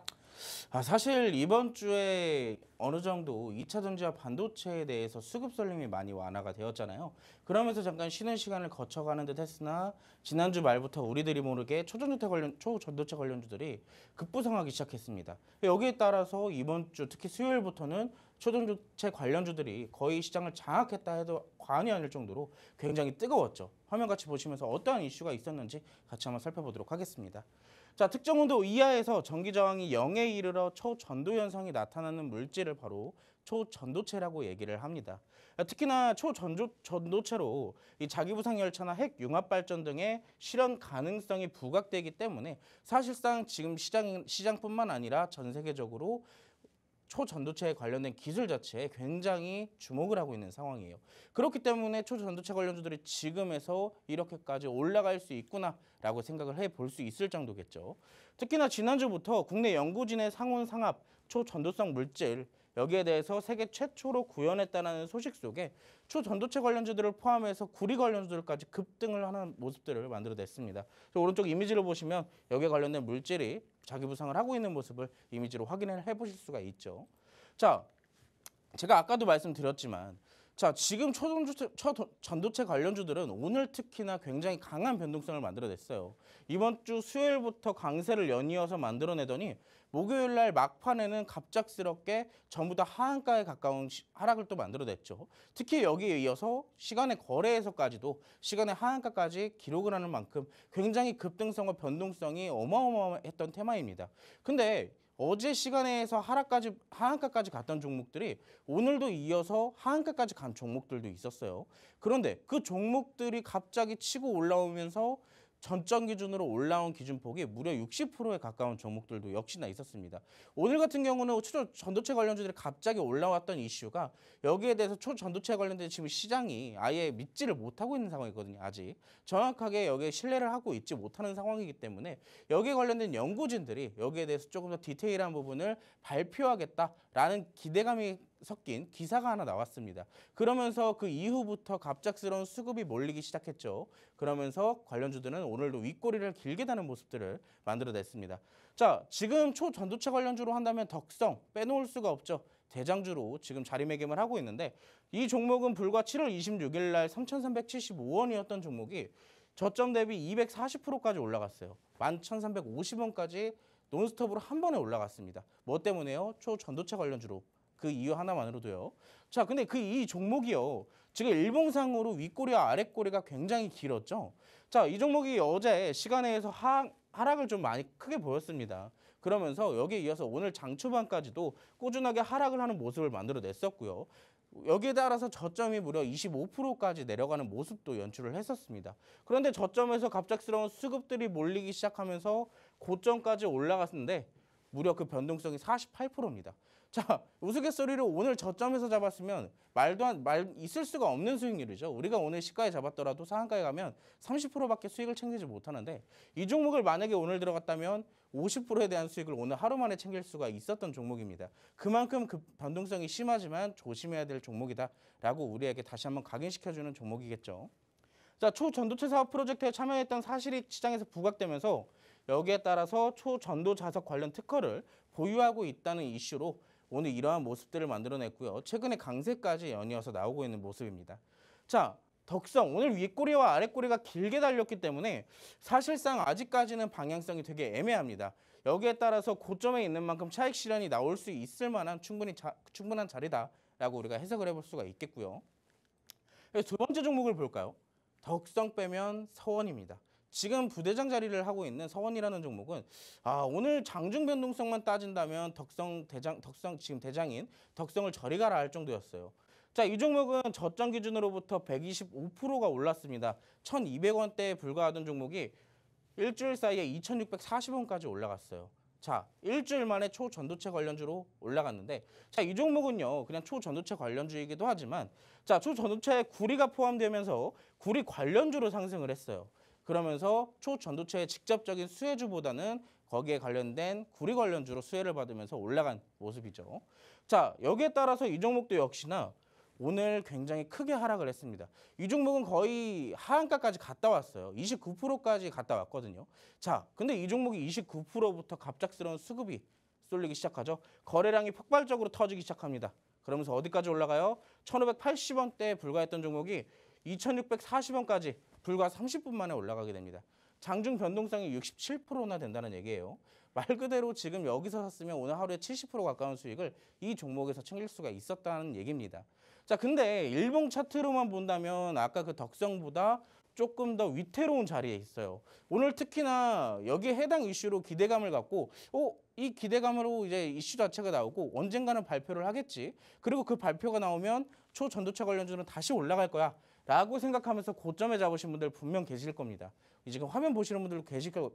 Speaker 2: 사실 이번 주에 어느 정도 2차 전지와 반도체에 대해서 수급 쏠림이 많이 완화가 되었잖아요. 그러면서 잠깐 쉬는 시간을 거쳐가는 듯 했으나 지난주 말부터 우리들이 모르게 초전도체 관련주들이 급부상하기 시작했습니다. 여기에 따라서 이번 주 특히 수요일부터는 초전도체 관련주들이 거의 시장을 장악했다 해도 과언이 아닐 정도로 굉장히 뜨거웠죠. 화면 같이 보시면서 어떠한 이슈가 있었는지 같이 한번 살펴보도록 하겠습니다. 자, 특정 온도 이하에서 전기 저항이 0에 이르러 초전도 현상이 나타나는 물질을 바로 초전도체라고 얘기를 합니다. 특히나 초전도체로 이 자기부상 열차나 핵 융합 발전 등의 실현 가능성이 부각되기 때문에 사실상 지금 시장뿐만 아니라 전 세계적으로 초전도체에 관련된 기술 자체에 굉장히 주목을 하고 있는 상황이에요. 그렇기 때문에 초전도체 관련주들이 지금에서 이렇게까지 올라갈 수 있구나라고 생각을 해볼 수 있을 정도겠죠. 특히나 지난주부터 국내 연구진의 상온상합 초전도성 물질 여기에 대해서 세계 최초로 구현했다는 소식 속에 초전도체 관련주들을 포함해서 구리 관련주들까지 급등을 하는 모습들을 만들어냈습니다. 오른쪽 이미지를 보시면 여기에 관련된 물질이 자기 부상을 하고 있는 모습을 이미지로 확인을 해보실 수가 있죠. 자, 제가 아까도 말씀드렸지만 지금 초전도체 관련주들은 오늘 특히나 굉장히 강한 변동성을 만들어냈어요. 이번 주 수요일부터 강세를 연이어서 만들어내더니 목요일 날 막판에는 갑작스럽게 전부 다 하한가에 가까운 하락을 또 만들어냈죠. 특히 여기에 이어서 시간의 거래에서까지도 시간의 하한가까지 기록을 하는 만큼 굉장히 급등성과 변동성이 어마어마했던 테마입니다. 근데 어제 시간에서 하한가까지 갔던 종목들이 오늘도 이어서 하한가까지 간 종목들도 있었어요. 그런데 그 종목들이 갑자기 치고 올라오면서 전점 기준으로 올라온 기준폭이 무려 60%에 가까운 종목들도 역시나 있었습니다. 오늘 같은 경우는 초전도체 관련주들이 갑자기 올라왔던 이슈가 여기에 대해서 초전도체 관련된 지금 시장이 아예 믿지를 못하고 있는 상황이거든요. 아직 정확하게 여기에 신뢰를 하고 있지 못하는 상황이기 때문에 여기에 관련된 연구진들이 여기에 대해서 조금 더 디테일한 부분을 발표하겠다라는 기대감이 섞인 기사가 하나 나왔습니다. 그러면서 그 이후부터 갑작스러운 수급이 몰리기 시작했죠. 그러면서 관련주들은 오늘도 윗꼬리를 길게 다는 모습들을 만들어냈습니다. 자, 지금 초전도체 관련주로 한다면 덕성 빼놓을 수가 없죠. 대장주로 지금 자리매김을 하고 있는데 이 종목은 불과 7월 26일 날 3,375원이었던 종목이 저점 대비 240%까지 올라갔어요. 11,350원까지 논스톱으로 한 번에 올라갔습니다. 뭐 때문에요? 초전도체 관련주로. 그 이유 하나만으로도요. 자, 근데 그 이 종목이요. 지금 일봉상으로 윗꼬리와 아랫꼬리가 굉장히 길었죠. 자, 이 종목이 어제 시간에서 하락을 좀 많이 크게 보였습니다. 그러면서 여기에 이어서 오늘 장 초반까지도 꾸준하게 하락을 하는 모습을 만들어냈었고요. 여기에 따라서 저점이 무려 25%까지 내려가는 모습도 연출을 했었습니다. 그런데 저점에서 갑작스러운 수급들이 몰리기 시작하면서 고점까지 올라갔는데 무려 그 변동성이 48%입니다. 자, 우스갯소리로 오늘 저점에서 잡았으면 말 있을 수가 없는 수익률이죠. 우리가 오늘 시가에 잡았더라도 상한가에 가면 30%밖에 수익을 챙기지 못하는데 이 종목을 만약에 오늘 들어갔다면 50%에 대한 수익을 오늘 하루 만에 챙길 수가 있었던 종목입니다. 그만큼 그 변동성이 심하지만 조심해야 될 종목이다라고 우리에게 다시 한번 각인시켜주는 종목이겠죠. 자, 초전도체 사업 프로젝트에 참여했던 사실이 시장에서 부각되면서 여기에 따라서 초전도 자석 관련 특허를 보유하고 있다는 이슈로 오늘 이러한 모습들을 만들어냈고요. 최근에 강세까지 연이어서 나오고 있는 모습입니다. 자, 덕성 오늘 윗꼬리와 아랫꼬리가 길게 달렸기 때문에 사실상 아직까지는 방향성이 되게 애매합니다. 여기에 따라서 고점에 있는 만큼 차익 실현이 나올 수 있을 만한 충분한 자리다라고 우리가 해석을 해볼 수가 있겠고요. 두 번째 종목을 볼까요? 덕성 빼면 서원입니다. 지금 부대장 자리를 하고 있는 서원이라는 종목은 오늘 장중 변동성만 따진다면 덕성 지금 대장인 덕성을 저리 가라 할 정도였어요. 자, 이 종목은 저점 기준으로부터 125%가 올랐습니다. 1,200원대에 불과하던 종목이 일주일 사이에 2,640원까지 올라갔어요. 자, 일주일 만에 초전도체 관련주로 올라갔는데, 자, 이 종목은요, 그냥 초전도체 관련주이기도 하지만, 자, 초전도체에 구리가 포함되면서 구리 관련주로 상승을 했어요. 그러면서 초전도체의 직접적인 수혜주보다는 거기에 관련된 구리 관련주로 수혜를 받으면서 올라간 모습이죠. 자, 여기에 따라서 이 종목도 역시나 오늘 굉장히 크게 하락을 했습니다. 이 종목은 거의 하한가까지 갔다 왔어요. 29%까지 갔다 왔거든요. 자, 근데 이 종목이 29%부터 갑작스러운 수급이 쏠리기 시작하죠. 거래량이 폭발적으로 터지기 시작합니다. 그러면서 어디까지 올라가요? 1,580원대에 불과했던 종목이 2,640원까지 불과 30분 만에 올라가게 됩니다. 장중 변동성이 67%나 된다는 얘기예요. 말 그대로 지금 여기서 샀으면 오늘 하루에 70% 가까운 수익을 이 종목에서 챙길 수가 있었다는 얘기입니다. 자, 근데 일봉 차트로만 본다면 아까 그 덕성보다 조금 더 위태로운 자리에 있어요. 오늘 특히나 여기에 해당 이슈로 기대감을 갖고 이 기대감으로 이제 이슈 자체가 나오고 언젠가는 발표를 하겠지. 그리고 그 발표가 나오면 초전도체 관련주는 다시 올라갈 거야 라고 생각하면서 고점에 잡으신 분들 분명 계실 겁니다. 지금 화면 보시는 분들도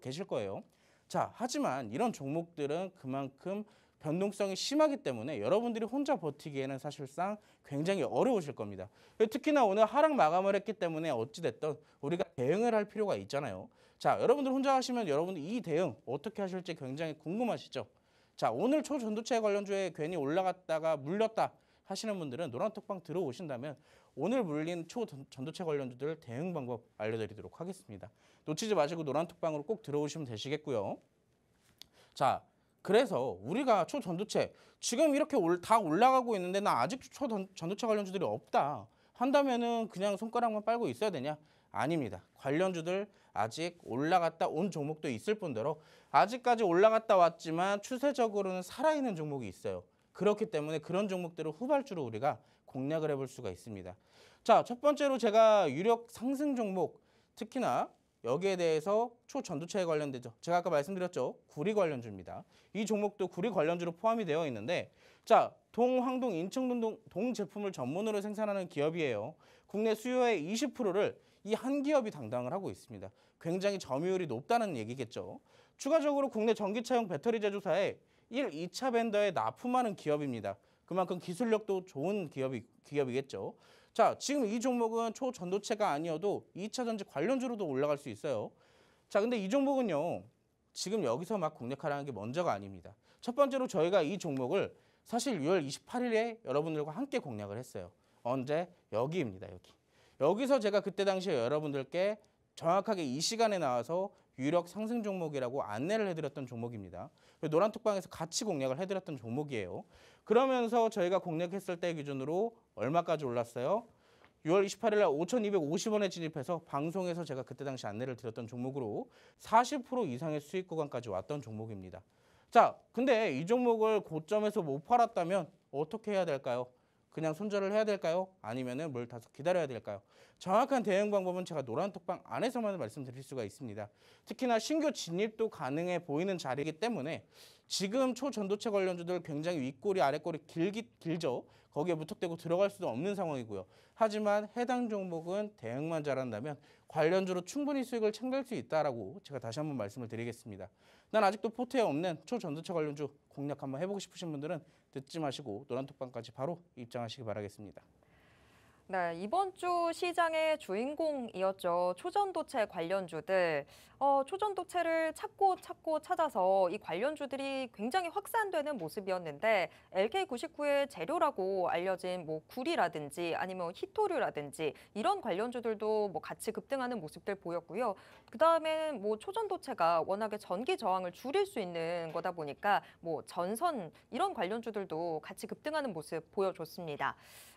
Speaker 2: 계실 거예요. 자, 하지만 이런 종목들은 그만큼 변동성이 심하기 때문에 여러분들이 혼자 버티기에는 사실상 굉장히 어려우실 겁니다. 특히나 오늘 하락 마감을 했기 때문에 어찌됐든 우리가 대응을 할 필요가 있잖아요. 자, 여러분들 혼자 하시면 여러분들 이 대응 어떻게 하실지 굉장히 궁금하시죠? 자, 오늘 초전도체 관련주에 괜히 올라갔다가 물렸다 하시는 분들은 노란톡방 들어오신다면 오늘 물린 초전도체 관련주들 대응 방법 알려드리도록 하겠습니다. 놓치지 마시고 노란톡방으로 꼭 들어오시면 되시겠고요. 자, 그래서 우리가 초전도체 지금 이렇게 다 올라가고 있는데 나 아직 초전도체 관련주들이 없다 한다면은 그냥 손가락만 빨고 있어야 되냐? 아닙니다. 관련주들 아직 올라갔다 온 종목도 있을 뿐더러 아직까지 올라갔다 왔지만 추세적으로는 살아있는 종목이 있어요. 그렇기 때문에 그런 종목들을 후발주로 우리가 공략을 해볼 수가 있습니다. 자, 첫 번째로 제가 유력 상승 종목 특히나 여기에 대해서 초전도체에 관련되죠. 제가 아까 말씀드렸죠. 구리 관련주입니다. 이 종목도 구리 관련주로 포함이 되어 있는데 자, 동황동 인천동 제품을 전문으로 생산하는 기업이에요. 국내 수요의 20%를 이 한 기업이 담당을 하고 있습니다. 굉장히 점유율이 높다는 얘기겠죠. 추가적으로 국내 전기차용 배터리 제조사에 1, 2차 벤더에 납품하는 기업입니다. 그만큼 기술력도 좋은 기업이겠죠. 자, 지금 이 종목은 초전도체가 아니어도 2차 전지 관련주로도 올라갈 수 있어요. 자, 근데 이 종목은요. 지금 여기서 막 공략하라는 게 먼저가 아닙니다. 첫 번째로 저희가 이 종목을 사실 6월 28일에 여러분들과 함께 공략을 했어요. 언제? 여기입니다. 여기서 제가 그때 당시에 여러분들께 정확하게 이 시간에 나와서 유력 상승 종목이라고 안내를 해드렸던 종목입니다. 노란톡방에서 같이 공략을 해드렸던 종목이에요. 그러면서 저희가 공략했을 때 기준으로 얼마까지 올랐어요? 6월 28일 날 5,250원에 진입해서 방송에서 제가 그때 당시 안내를 드렸던 종목으로 40% 이상의 수익 구간까지 왔던 종목입니다. 자, 근데 이 종목을 고점에서 못 팔았다면 어떻게 해야 될까요? 그냥 손절을 해야 될까요? 아니면은 뭘 다소 기다려야 될까요? 정확한 대응 방법은 제가 노란톡방 안에서만 말씀드릴 수가 있습니다. 특히나 신규 진입도 가능해 보이는 자리이기 때문에 지금 초전도체 관련주들 굉장히 윗꼬리 아랫꼬리 길죠. 거기에 무턱대고 들어갈 수도 없는 상황이고요. 하지만 해당 종목은 대응만 잘한다면 관련주로 충분히 수익을 챙길 수 있다라고 제가 다시 한번 말씀을 드리겠습니다. 난 아직도 포트에 없는 초전도체 관련주 공략 한번 해보고 싶으신 분들은 듣지 마시고 노란톡방까지 바로 입장하시기 바라겠습니다.
Speaker 1: 네, 이번 주 시장의 주인공이었죠. 초전도체 관련주들. 초전도체를 찾고 찾아서 이 관련주들이 굉장히 확산되는 모습이었는데 LK99의 재료라고 알려진 뭐 구리라든지 아니면 히토류라든지 이런 관련주들도 뭐 같이 급등하는 모습들 보였고요. 그다음에 뭐 초전도체가 워낙에 전기 저항을 줄일 수 있는 거다 보니까 뭐 전선 이런 관련주들도 같이 급등하는 모습 보여줬습니다.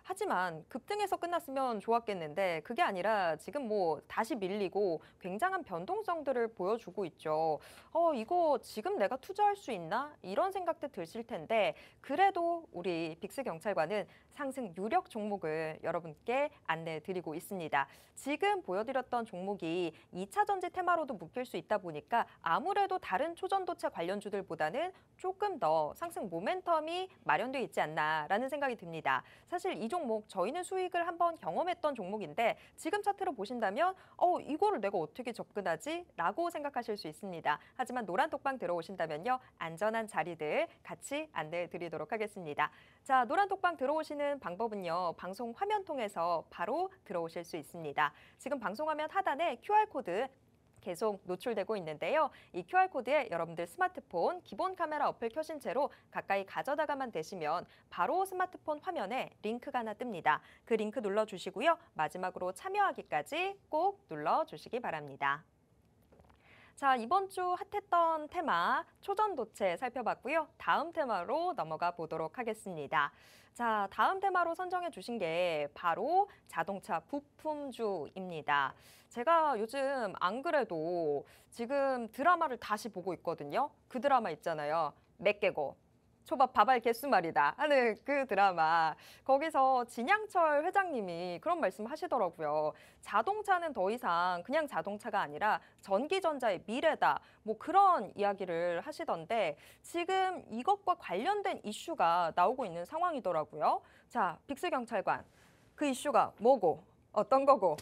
Speaker 1: 하지만 급등해서 끝났으면 좋았겠는데 그게 아니라 지금 뭐 다시 밀리고 굉장한 변동성들을 보여주고 있죠. 이거 지금 내가 투자할 수 있나? 이런 생각도 드실 텐데 그래도 우리 빅스 경찰관은 상승 유력 종목을 여러분께 안내해 드리고 있습니다. 지금 보여드렸던 종목이 2차 전지 테마로도 묶일 수 있다 보니까 아무래도 다른 초전도체 관련주들보다는 조금 더 상승 모멘텀이 마련되어 있지 않나라는 생각이 듭니다. 사실 이 종목 저희는 수익을 한번 경험했던 종목인데 지금 차트로 보신다면 이거를 내가 어떻게 접근하지? 라고 생각하실 수 있습니다. 하지만 노란 톡방 들어오신다면요. 안전한 자리들 같이 안내해 드리도록 하겠습니다. 자, 노란 톡방 들어오시는 방법은요. 방송 화면 통해서 바로 들어오실 수 있습니다. 지금 방송화면 하단에 QR코드 계속 노출되고 있는데요. 이 QR코드에 여러분들 스마트폰 기본 카메라 어플 켜신 채로 가까이 가져다가만 되시면 바로 스마트폰 화면에 링크가 하나 뜹니다. 그 링크 눌러주시고요. 마지막으로 참여하기까지 꼭 눌러주시기 바랍니다. 자, 이번 주 핫했던 테마 초전도체 살펴봤고요. 다음 테마로 넘어가 보도록 하겠습니다. 자, 다음 테마로 선정해 주신 게 바로 자동차 부품주입니다. 제가 요즘 안 그래도 지금 드라마를 다시 보고 있거든요. 그 드라마 있잖아요. 맥개고 초밥 밥알 개수말이다 하는 그 드라마. 거기서 진양철 회장님이 그런 말씀 하시더라고요. 자동차는 더 이상 그냥 자동차가 아니라 전기전자의 미래다. 뭐 그런 이야기를 하시던데 지금 이것과 관련된 이슈가 나오고 있는 상황이더라고요. 자, 빅스 경찰관. 그 이슈가 뭐고 어떤 거고?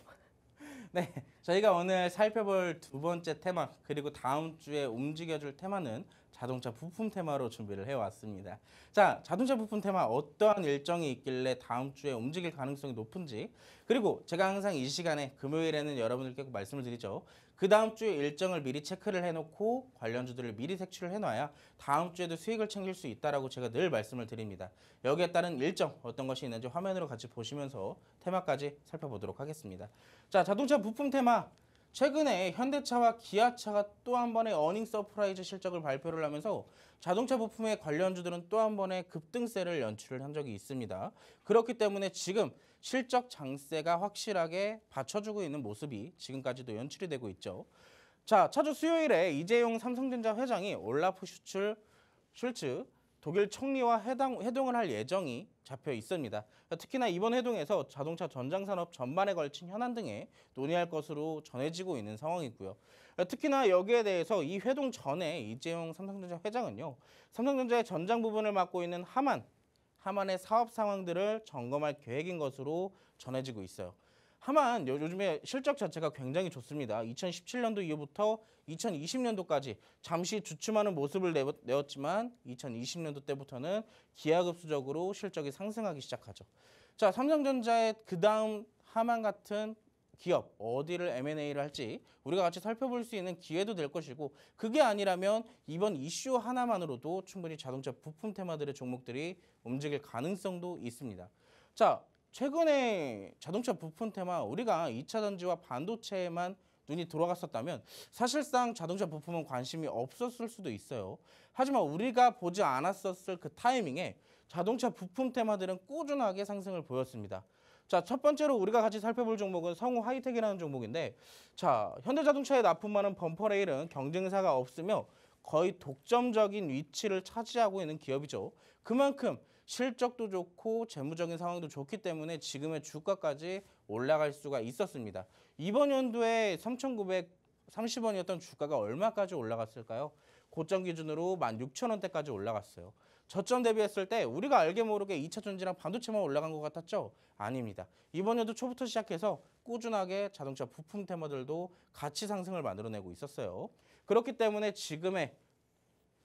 Speaker 2: 네, 저희가 오늘 살펴볼 두 번째 테마 그리고 다음 주에 움직여줄 테마는 자동차 부품 테마로 준비를 해왔습니다. 자, 자동차 부품 테마 어떠한 일정이 있길래 다음 주에 움직일 가능성이 높은지, 그리고 제가 항상 이 시간에 금요일에는 여러분들께 꼭 말씀을 드리죠. 그 다음 주에 일정을 미리 체크를 해놓고 관련주들을 미리 색출을 해놔야 다음 주에도 수익을 챙길 수 있다라고 제가 늘 말씀을 드립니다. 여기에 따른 일정 어떤 것이 있는지 화면으로 같이 보시면서 테마까지 살펴보도록 하겠습니다. 자, 자동차 부품 테마. 최근에 현대차와 기아차가 또 한 번의 어닝 서프라이즈 실적을 발표를 하면서 자동차 부품의 관련주들은 또 한 번의 급등세를 연출을 한 적이 있습니다. 그렇기 때문에 지금 실적 장세가 확실하게 받쳐주고 있는 모습이 지금까지도 연출이 되고 있죠. 자, 차주 수요일에 이재용 삼성전자 회장이 올라프 슐츠 독일 총리와 회동을 할 예정이 잡혀 있습니다. 특히나 이번 회동에서 자동차 전장 산업 전반에 걸친 현안 등에 논의할 것으로 전해지고 있는 상황이고요. 특히나 여기에 대해서 이 회동 전에 이재용 삼성전자 회장은요, 삼성전자의 전장 부분을 맡고 있는 하만의 사업 상황들을 점검할 계획인 것으로 전해지고 있어요. 하만 요즘에 실적 자체가 굉장히 좋습니다. 2017년도 이후부터 2020년도까지 잠시 주춤하는 모습을 내었지만 2020년도 때부터는 기하급수적으로 실적이 상승하기 시작하죠. 자, 삼성전자의 그 다음 하만 같은 기업 어디를 M&A를 할지 우리가 같이 살펴볼 수 있는 기회도 될 것이고, 그게 아니라면 이번 이슈 하나만으로도 충분히 자동차 부품 테마들의 종목들이 움직일 가능성도 있습니다. 자, 최근에 자동차 부품 테마 우리가 2차 전지와 반도체에만 눈이 돌아갔었다면 사실상 자동차 부품은 관심이 없었을 수도 있어요. 하지만 우리가 보지 않았었을 그 타이밍에 자동차 부품 테마들은 꾸준하게 상승을 보였습니다. 자, 첫 번째로 우리가 같이 살펴볼 종목은 성우 하이텍이라는 종목인데, 자, 현대자동차에 납품하는 범퍼레일은 경쟁사가 없으며 거의 독점적인 위치를 차지하고 있는 기업이죠. 그만큼 실적도 좋고 재무적인 상황도 좋기 때문에 지금의 주가까지 올라갈 수가 있었습니다. 이번 연도에 3,930원이었던 주가가 얼마까지 올라갔을까요? 고점 기준으로 16,000원대까지 올라갔어요. 저점 대비했을 때 우리가 알게 모르게 2차 전지랑 반도체만 올라간 것 같았죠? 아닙니다. 이번 연도 초부터 시작해서 꾸준하게 자동차 부품 테마들도 같이 상승을 만들어내고 있었어요. 그렇기 때문에 지금의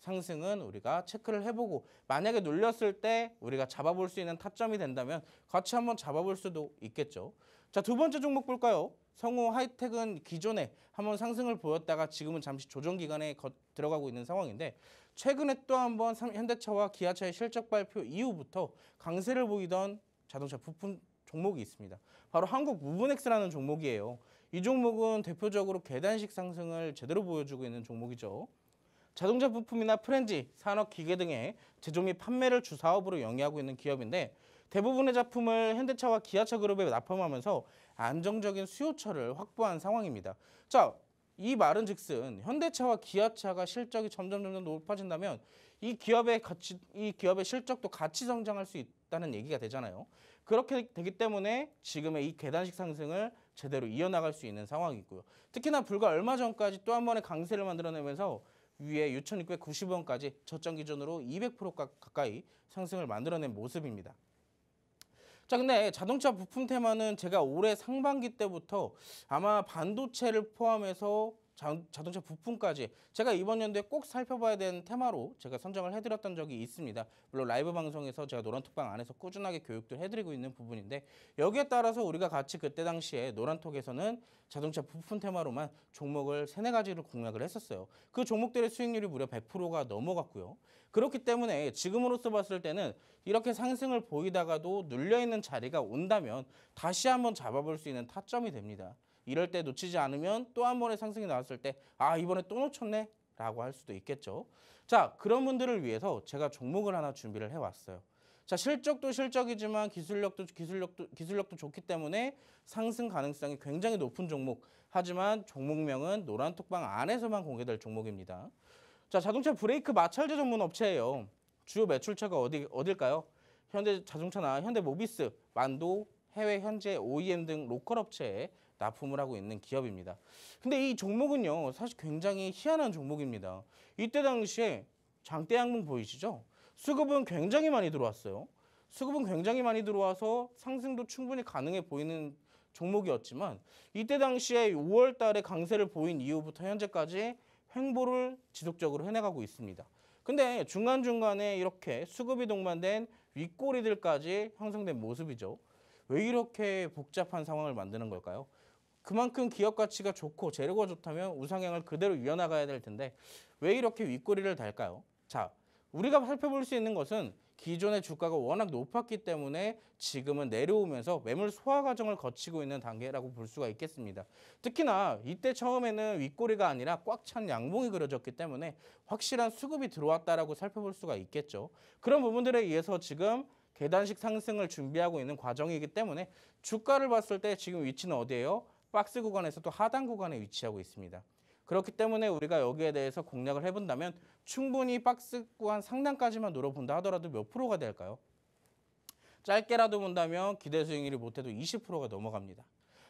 Speaker 2: 상승은 우리가 체크를 해보고 만약에 눌렸을 때 우리가 잡아볼 수 있는 타점이 된다면 같이 한번 잡아볼 수도 있겠죠. 자, 두 번째 종목 볼까요? 성우 하이텍은 기존에 한번 상승을 보였다가 지금은 잠시 조정 기간에 들어가고 있는 상황인데, 최근에 또 한번 현대차와 기아차의 실적 발표 이후부터 강세를 보이던 자동차 부품 종목이 있습니다. 바로 한국무브넥스라는 종목이에요. 이 종목은 대표적으로 계단식 상승을 제대로 보여주고 있는 종목이죠. 자동차 부품이나 프렌지, 산업 기계 등의 제조 및 판매를 주 사업으로 영위하고 있는 기업인데, 대부분의 작품을 현대차와 기아차 그룹에 납품하면서 안정적인 수요처를 확보한 상황입니다. 자, 이 말은 즉슨 현대차와 기아차가 실적이 점점 높아진다면 이 기업의 실적도 같이 성장할 수 있다는 얘기가 되잖아요. 그렇게 되기 때문에 지금의 이 계단식 상승을 제대로 이어나갈 수 있는 상황이고요. 특히나 불과 얼마 전까지 또 한 번의 강세를 만들어내면서 위에 6,690원까지 저점 기준으로 200% 가까이 상승을 만들어낸 모습입니다. 자, 근데 자동차 부품 테마는 제가 올해 상반기 때부터 아마 반도체를 포함해서 자동차 부품까지 제가 이번 연도에 꼭 살펴봐야 되는 테마로 제가 선정을 해드렸던 적이 있습니다. 물론 라이브 방송에서 제가 노란톡방 안에서 꾸준하게 교육들 해드리고 있는 부분인데 여기에 따라서 우리가 같이 그때 당시에 노란톡에서는 자동차 부품 테마로만 종목을 3-4가지를 공략을 했었어요. 그 종목들의 수익률이 무려 100%가 넘어갔고요. 그렇기 때문에 지금으로서 봤을 때는 이렇게 상승을 보이다가도 눌려있는 자리가 온다면 다시 한번 잡아볼 수 있는 타점이 됩니다. 이럴 때 놓치지 않으면 또 한 번의 상승이 나왔을 때 아, 이번에 또 놓쳤네 라고 할 수도 있겠죠. 자, 그런 분들을 위해서 제가 종목을 하나 준비를 해왔어요. 자, 실적도 실적이지만 기술력도 좋기 때문에 상승 가능성이 굉장히 높은 종목. 하지만 종목명은 노란톡방 안에서만 공개될 종목입니다. 자, 자동차 브레이크 마찰제 전문 업체예요. 주요 매출처가 어딜까요? 현대자동차나 현대모비스, 만도, 해외 현재 OEM 등 로컬 업체에 납품을 하고 있는 기업입니다. 근데 이 종목은요, 사실 굉장히 희한한 종목입니다. 이때 당시에 장대 양봉 보이시죠? 수급은 굉장히 많이 들어왔어요. 수급은 굉장히 많이 들어와서 상승도 충분히 가능해 보이는 종목이었지만 이때 당시에 5월 달에 강세를 보인 이후부터 현재까지 횡보를 지속적으로 해나가고 있습니다. 근데 중간중간에 이렇게 수급이 동반된 윗꼬리들까지 형성된 모습이죠. 왜 이렇게 복잡한 상황을 만드는 걸까요? 그만큼 기업 가치가 좋고 재료가 좋다면 우상향을 그대로 이어나가야 될 텐데 왜 이렇게 윗꼬리를 달까요? 자, 우리가 살펴볼 수 있는 것은 기존의 주가가 워낙 높았기 때문에 지금은 내려오면서 매물 소화 과정을 거치고 있는 단계라고 볼 수가 있겠습니다. 특히나 이때 처음에는 윗꼬리가 아니라 꽉 찬 양봉이 그려졌기 때문에 확실한 수급이 들어왔다라고 살펴볼 수가 있겠죠. 그런 부분들에 의해서 지금 계단식 상승을 준비하고 있는 과정이기 때문에 주가를 봤을 때 지금 위치는 어디예요? 박스 구간에서도 하단 구간에 위치하고 있습니다. 그렇기 때문에 우리가 여기에 대해서 공략을 해본다면 충분히 박스 구간 상단까지만 노려본다 하더라도 몇 프로가 될까요? 짧게라도 본다면 기대 수익률이 못해도 20%가 넘어갑니다.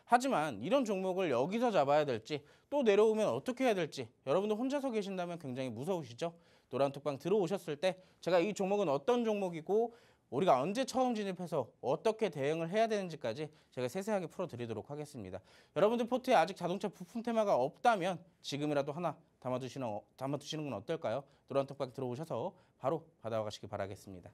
Speaker 2: 하지만 이런 종목을 여기서 잡아야 될지 또 내려오면 어떻게 해야 될지 여러분들 혼자서 계신다면 굉장히 무서우시죠? 노란톡방 들어오셨을 때 제가 이 종목은 어떤 종목이고 우리가 언제 처음 진입해서 어떻게 대응을 해야 되는지까지 제가 세세하게 풀어드리도록 하겠습니다. 여러분들 포트에 아직 자동차 부품 테마가 없다면 지금이라도 하나 담아두시는 건 어떨까요? 노란톡방 들어오셔서 바로 받아가시기 바라겠습니다.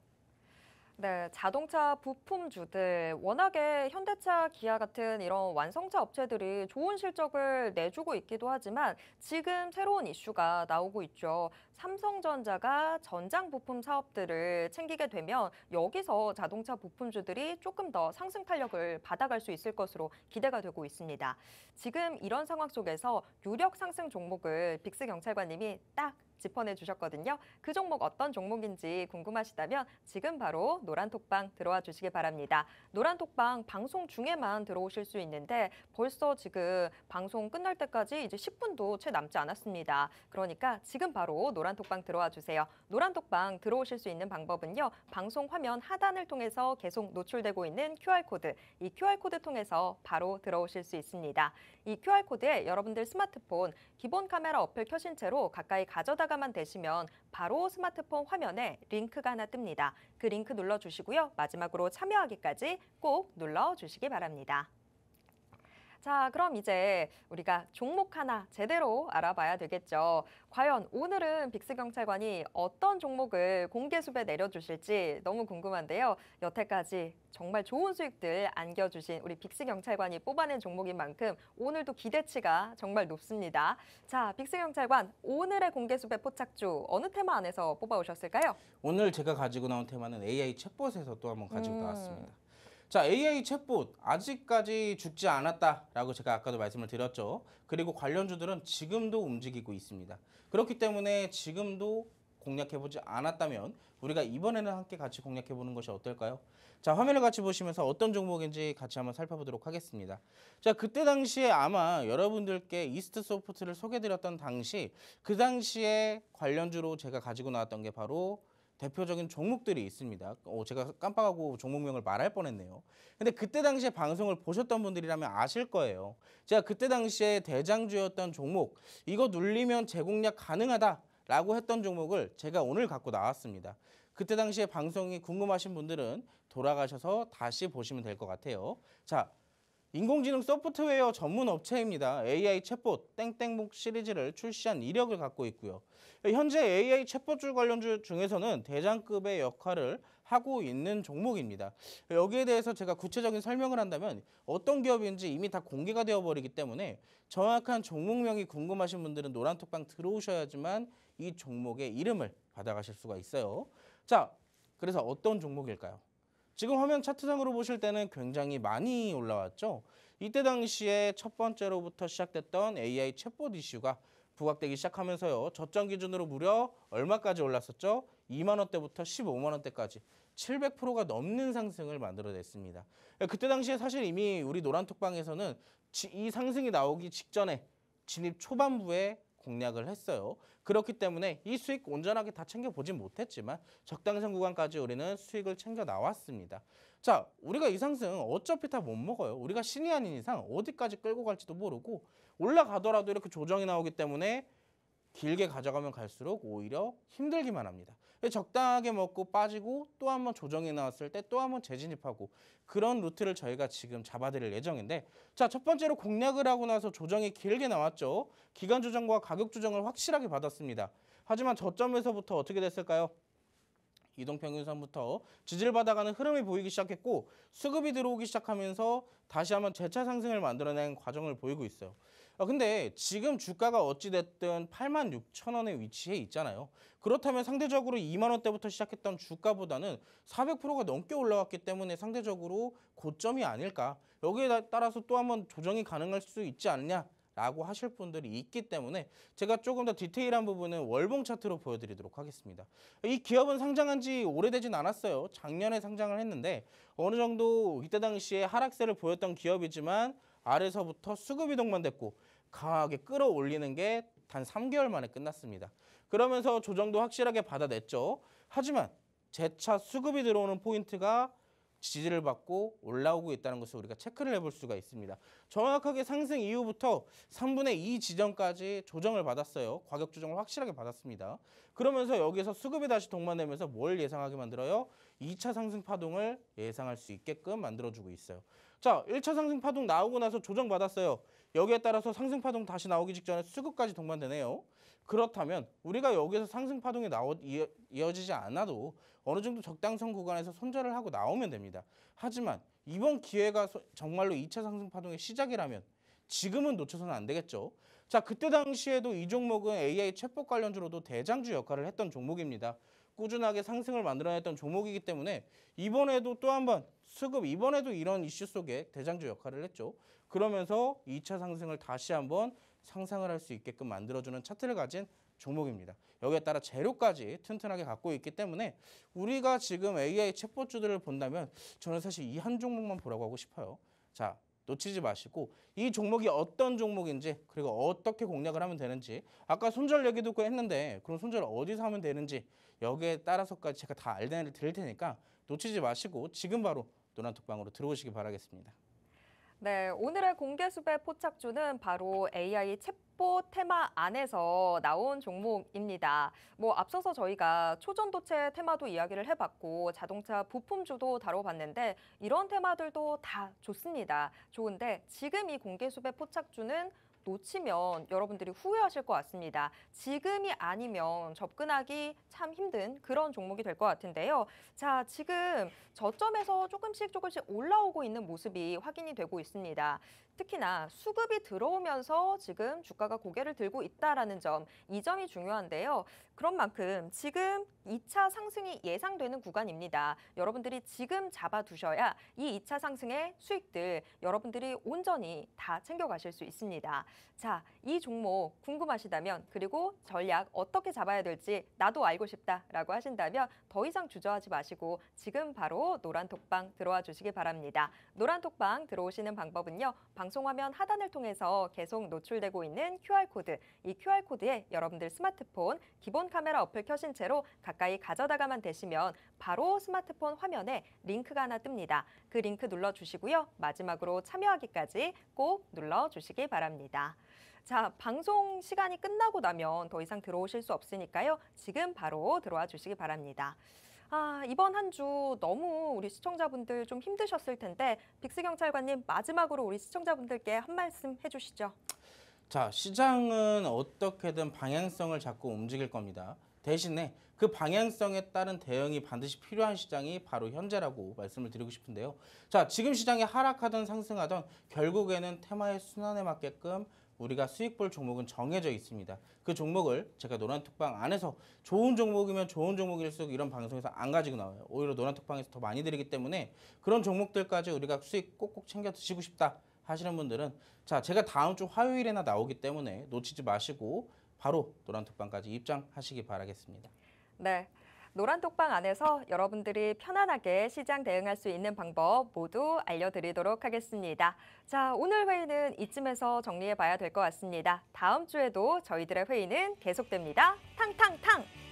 Speaker 1: 네, 자동차 부품주들 워낙에 현대차, 기아 같은 이런 완성차 업체들이 좋은 실적을 내주고 있기도 하지만 지금 새로운 이슈가 나오고 있죠. 삼성전자가 전장 부품 사업들을 챙기게 되면 여기서 자동차 부품주들이 조금 더 상승 탄력을 받아갈 수 있을 것으로 기대가 되고 있습니다. 지금 이런 상황 속에서 유력 상승 종목을 빅스 경찰관님이 딱 짚어내 주셨거든요. 그 종목 어떤 종목인지 궁금하시다면 지금 바로 노란톡방 들어와 주시기 바랍니다. 노란톡방 방송 중에만 들어오실 수 있는데 벌써 지금 방송 끝날 때까지 이제 10분도 채 남지 않았습니다. 그러니까 지금 바로 노란톡방 들어와 주세요. 노란톡방 들어오실 수 있는 방법은요. 방송 화면 하단을 통해서 계속 노출되고 있는 QR코드, 이 QR코드 통해서 바로 들어오실 수 있습니다. 이 QR코드에 여러분들 스마트폰 기본 카메라 어플 켜신 채로 가까이 가져다가만 대시면 바로 스마트폰 화면에 링크가 하나 뜹니다. 그 링크 눌러주시고요. 마지막으로 참여하기까지 꼭 눌러주시기 바랍니다. 자, 그럼 이제 우리가 종목 하나 제대로 알아봐야 되겠죠. 과연 오늘은 빅스 경찰관이 어떤 종목을 공개 수배 내려주실지 너무 궁금한데요. 여태까지 정말 좋은 수익들 안겨주신 우리 빅스 경찰관이 뽑아낸 종목인 만큼 오늘도 기대치가 정말 높습니다. 자, 빅스 경찰관 오늘의 공개 수배 포착주 어느 테마 안에서 뽑아오셨을까요?
Speaker 2: 오늘 제가 가지고 나온 테마는 AI 챗봇에서 또 한번 가지고 나왔습니다. 자, AI 챗봇 아직까지 죽지 않았다라고 제가 아까도 말씀을 드렸죠. 그리고 관련주들은 지금도 움직이고 있습니다. 그렇기 때문에 지금도 공략해보지 않았다면 우리가 이번에는 함께 같이 공략해보는 것이 어떨까요? 자, 화면을 같이 보시면서 어떤 종목인지 같이 한번 살펴보도록 하겠습니다. 자, 그때 당시에 아마 여러분들께 이스트 소프트를 소개드렸던 당시 그 당시에 관련주로 제가 가지고 나왔던 게 바로 대표적인 종목들이 있습니다. 제가 깜빡하고 종목명을 말할 뻔했네요. 근데 그때 당시에 방송을 보셨던 분들이라면 아실 거예요. 제가 그때 당시에 대장주였던 종목, 이거 눌리면 재공략 가능하다라고 했던 종목을 제가 오늘 갖고 나왔습니다. 그때 당시에 방송이 궁금하신 분들은 돌아가셔서 다시 보시면 될 것 같아요. 자, 인공지능 소프트웨어 전문 업체입니다. AI 챗봇 땡땡북 시리즈를 출시한 이력을 갖고 있고요. 현재 AI 챗봇 관련주 중에서는 대장급의 역할을 하고 있는 종목입니다. 여기에 대해서 제가 구체적인 설명을 한다면 어떤 기업인지 이미 다 공개가 되어버리기 때문에 정확한 종목명이 궁금하신 분들은 노란톡방 들어오셔야지만 이 종목의 이름을 받아가실 수가 있어요. 자, 그래서 어떤 종목일까요? 지금 화면 차트상으로 보실 때는 굉장히 많이 올라왔죠. 이때 당시에 첫 번째로부터 시작됐던 AI 챗봇 이슈가 부각되기 시작하면서요. 저점 기준으로 무려 얼마까지 올랐었죠? 2만 원대부터 15만 원대까지 700%가 넘는 상승을 만들어냈습니다. 그때 당시에 사실 이미 우리 노란톡방에서는 이 상승이 나오기 직전에 진입 초반부에 공략을 했어요. 그렇기 때문에 이 수익 온전하게 다 챙겨보진 못했지만 적당선 구간까지 우리는 수익을 챙겨 나왔습니다. 자, 우리가 이 상승 어차피 다 못 먹어요. 우리가 신이 아닌 이상 어디까지 끌고 갈지도 모르고 올라가더라도 이렇게 조정이 나오기 때문에 길게 가져가면 갈수록 오히려 힘들기만 합니다. 적당하게 먹고 빠지고 또 한번 조정이 나왔을 때 또 한번 재진입하고 그런 루트를 저희가 지금 잡아드릴 예정인데, 자, 첫 번째로 공략을 하고 나서 조정이 길게 나왔죠. 기간 조정과 가격 조정을 확실하게 받았습니다. 하지만 저점에서부터 어떻게 됐을까요? 이동평균선부터 지지를 받아가는 흐름이 보이기 시작했고 수급이 들어오기 시작하면서 다시 한번 재차 상승을 만들어낸 과정을 보이고 있어요. 근데 지금 주가가 어찌됐든 86,000원에 위치해 있잖아요. 그렇다면 상대적으로 2만 원대부터 시작했던 주가보다는 400%가 넘게 올라왔기 때문에 상대적으로 고점이 아닐까. 여기에 따라서 또 한번 조정이 가능할 수 있지 않냐 라고 하실 분들이 있기 때문에 제가 조금 더 디테일한 부분은 월봉 차트로 보여드리도록 하겠습니다. 이 기업은 상장한 지 오래되진 않았어요. 작년에 상장을 했는데 어느 정도 이때 당시에 하락세를 보였던 기업이지만 아래서부터 수급 이동만 됐고 강하게 끌어올리는 게 단 3개월 만에 끝났습니다. 그러면서 조정도 확실하게 받아냈죠. 하지만 재차 수급이 들어오는 포인트가 지지를 받고 올라오고 있다는 것을 우리가 체크를 해볼 수가 있습니다. 정확하게 상승 이후부터 3분의 2 지점까지 조정을 받았어요. 가격 조정을 확실하게 받았습니다. 그러면서 여기서 수급이 다시 동반되면서 뭘 예상하게 만들어요? 2차 상승 파동을 예상할 수 있게끔 만들어주고 있어요. 자, 1차 상승 파동 나오고 나서 조정 받았어요. 여기에 따라서 상승 파동 다시 나오기 직전에 수급까지 동반되네요. 그렇다면 우리가 여기서 상승 파동이 이어지지 않아도 어느 정도 적당선 구간에서 손절을 하고 나오면 됩니다. 하지만 이번 기회가 정말로 2차 상승 파동의 시작이라면 지금은 놓쳐서는 안 되겠죠. 자, 그때 당시에도 이 종목은 AI 챗봇 관련주로도 대장주 역할을 했던 종목입니다. 꾸준하게 상승을 만들어냈던 종목이기 때문에 이번에도 또 한 번 수급, 이번에도 이런 이슈 속에 대장주 역할을 했죠. 그러면서 2차 상승을 다시 한번 상상을 할 수 있게끔 만들어주는 차트를 가진 종목입니다. 여기에 따라 재료까지 튼튼하게 갖고 있기 때문에 우리가 지금 AI 챗봇주들을 본다면 저는 사실 이 한 종목만 보라고 하고 싶어요. 자, 놓치지 마시고 이 종목이 어떤 종목인지 그리고 어떻게 공략을 하면 되는지, 아까 손절 얘기도 했는데 그럼 손절 어디서 하면 되는지 여기에 따라서까지 제가 다 알려드릴 테니까 놓치지 마시고 지금 바로 노란톡방으로 들어오시기 바라겠습니다.
Speaker 1: 네, 오늘의 공개수배 포착주는 바로 AI 챗봇 테마 안에서 나온 종목입니다. 앞서서 저희가 초전도체 테마도 이야기를 해봤고 자동차 부품주도 다뤄봤는데 이런 테마들도 다 좋습니다. 좋은데 지금 이 공개수배 포착주는 놓치면 여러분들이 후회하실 것 같습니다. 지금이 아니면 접근하기 참 힘든 그런 종목이 될 것 같은데요. 자, 지금 저점에서 조금씩 올라오고 있는 모습이 확인이 되고 있습니다. 특히나 수급이 들어오면서 지금 주가가 고개를 들고 있다라는 점, 이 점이 중요한데요. 그런 만큼 지금 2차 상승이 예상되는 구간입니다. 여러분들이 지금 잡아두셔야 이 2차 상승의 수익들 여러분들이 온전히 다 챙겨가실 수 있습니다. 자, 이 종목 궁금하시다면 그리고 전략 어떻게 잡아야 될지 나도 알고 싶다라고 하신다면 더 이상 주저하지 마시고 지금 바로 노란톡방 들어와 주시기 바랍니다. 노란톡방 들어오시는 방법은요. 방송 화면 하단을 통해서 계속 노출되고 있는 QR코드, 이 QR코드에 여러분들 스마트폰 기본 카메라 어플 켜신 채로 가까이 가져다가만 대시면 바로 스마트폰 화면에 링크가 하나 뜹니다. 그 링크 눌러주시고요. 마지막으로 참여하기까지 꼭 눌러주시기 바랍니다. 자, 방송 시간이 끝나고 나면 더 이상 들어오실 수 없으니까요. 지금 바로 들어와 주시기 바랍니다. 이번 한 주 너무 우리 시청자분들 좀 힘드셨을 텐데 빅스 경찰관님 마지막으로 우리 시청자분들께 한 말씀 해주시죠.
Speaker 2: 자, 시장은 어떻게든 방향성을 잡고 움직일 겁니다. 대신에 그 방향성에 따른 대응이 반드시 필요한 시장이 바로 현재라고 말씀을 드리고 싶은데요. 자, 지금 시장이 하락하든 상승하든 결국에는 테마의 순환에 맞게끔 우리가 수익 볼 종목은 정해져 있습니다. 그 종목을 제가 노란톡방 안에서 좋은 종목이면 좋은 종목일수록 이런 방송에서 안 가지고 나와요. 오히려 노란톡방에서 더 많이 드리기 때문에 그런 종목들까지 우리가 수익 꼭꼭 챙겨 드시고 싶다 하시는 분들은 자, 제가 다음 주 화요일에나 나오기 때문에 놓치지 마시고 바로 노란톡방까지 입장하시기 바라겠습니다.
Speaker 1: 네. 노란톡방 안에서 여러분들이 편안하게 시장 대응할 수 있는 방법 모두 알려드리도록 하겠습니다. 자, 오늘 회의는 이쯤에서 정리해 봐야 될 것 같습니다. 다음 주에도 저희들의 회의는 계속됩니다. 탕탕탕!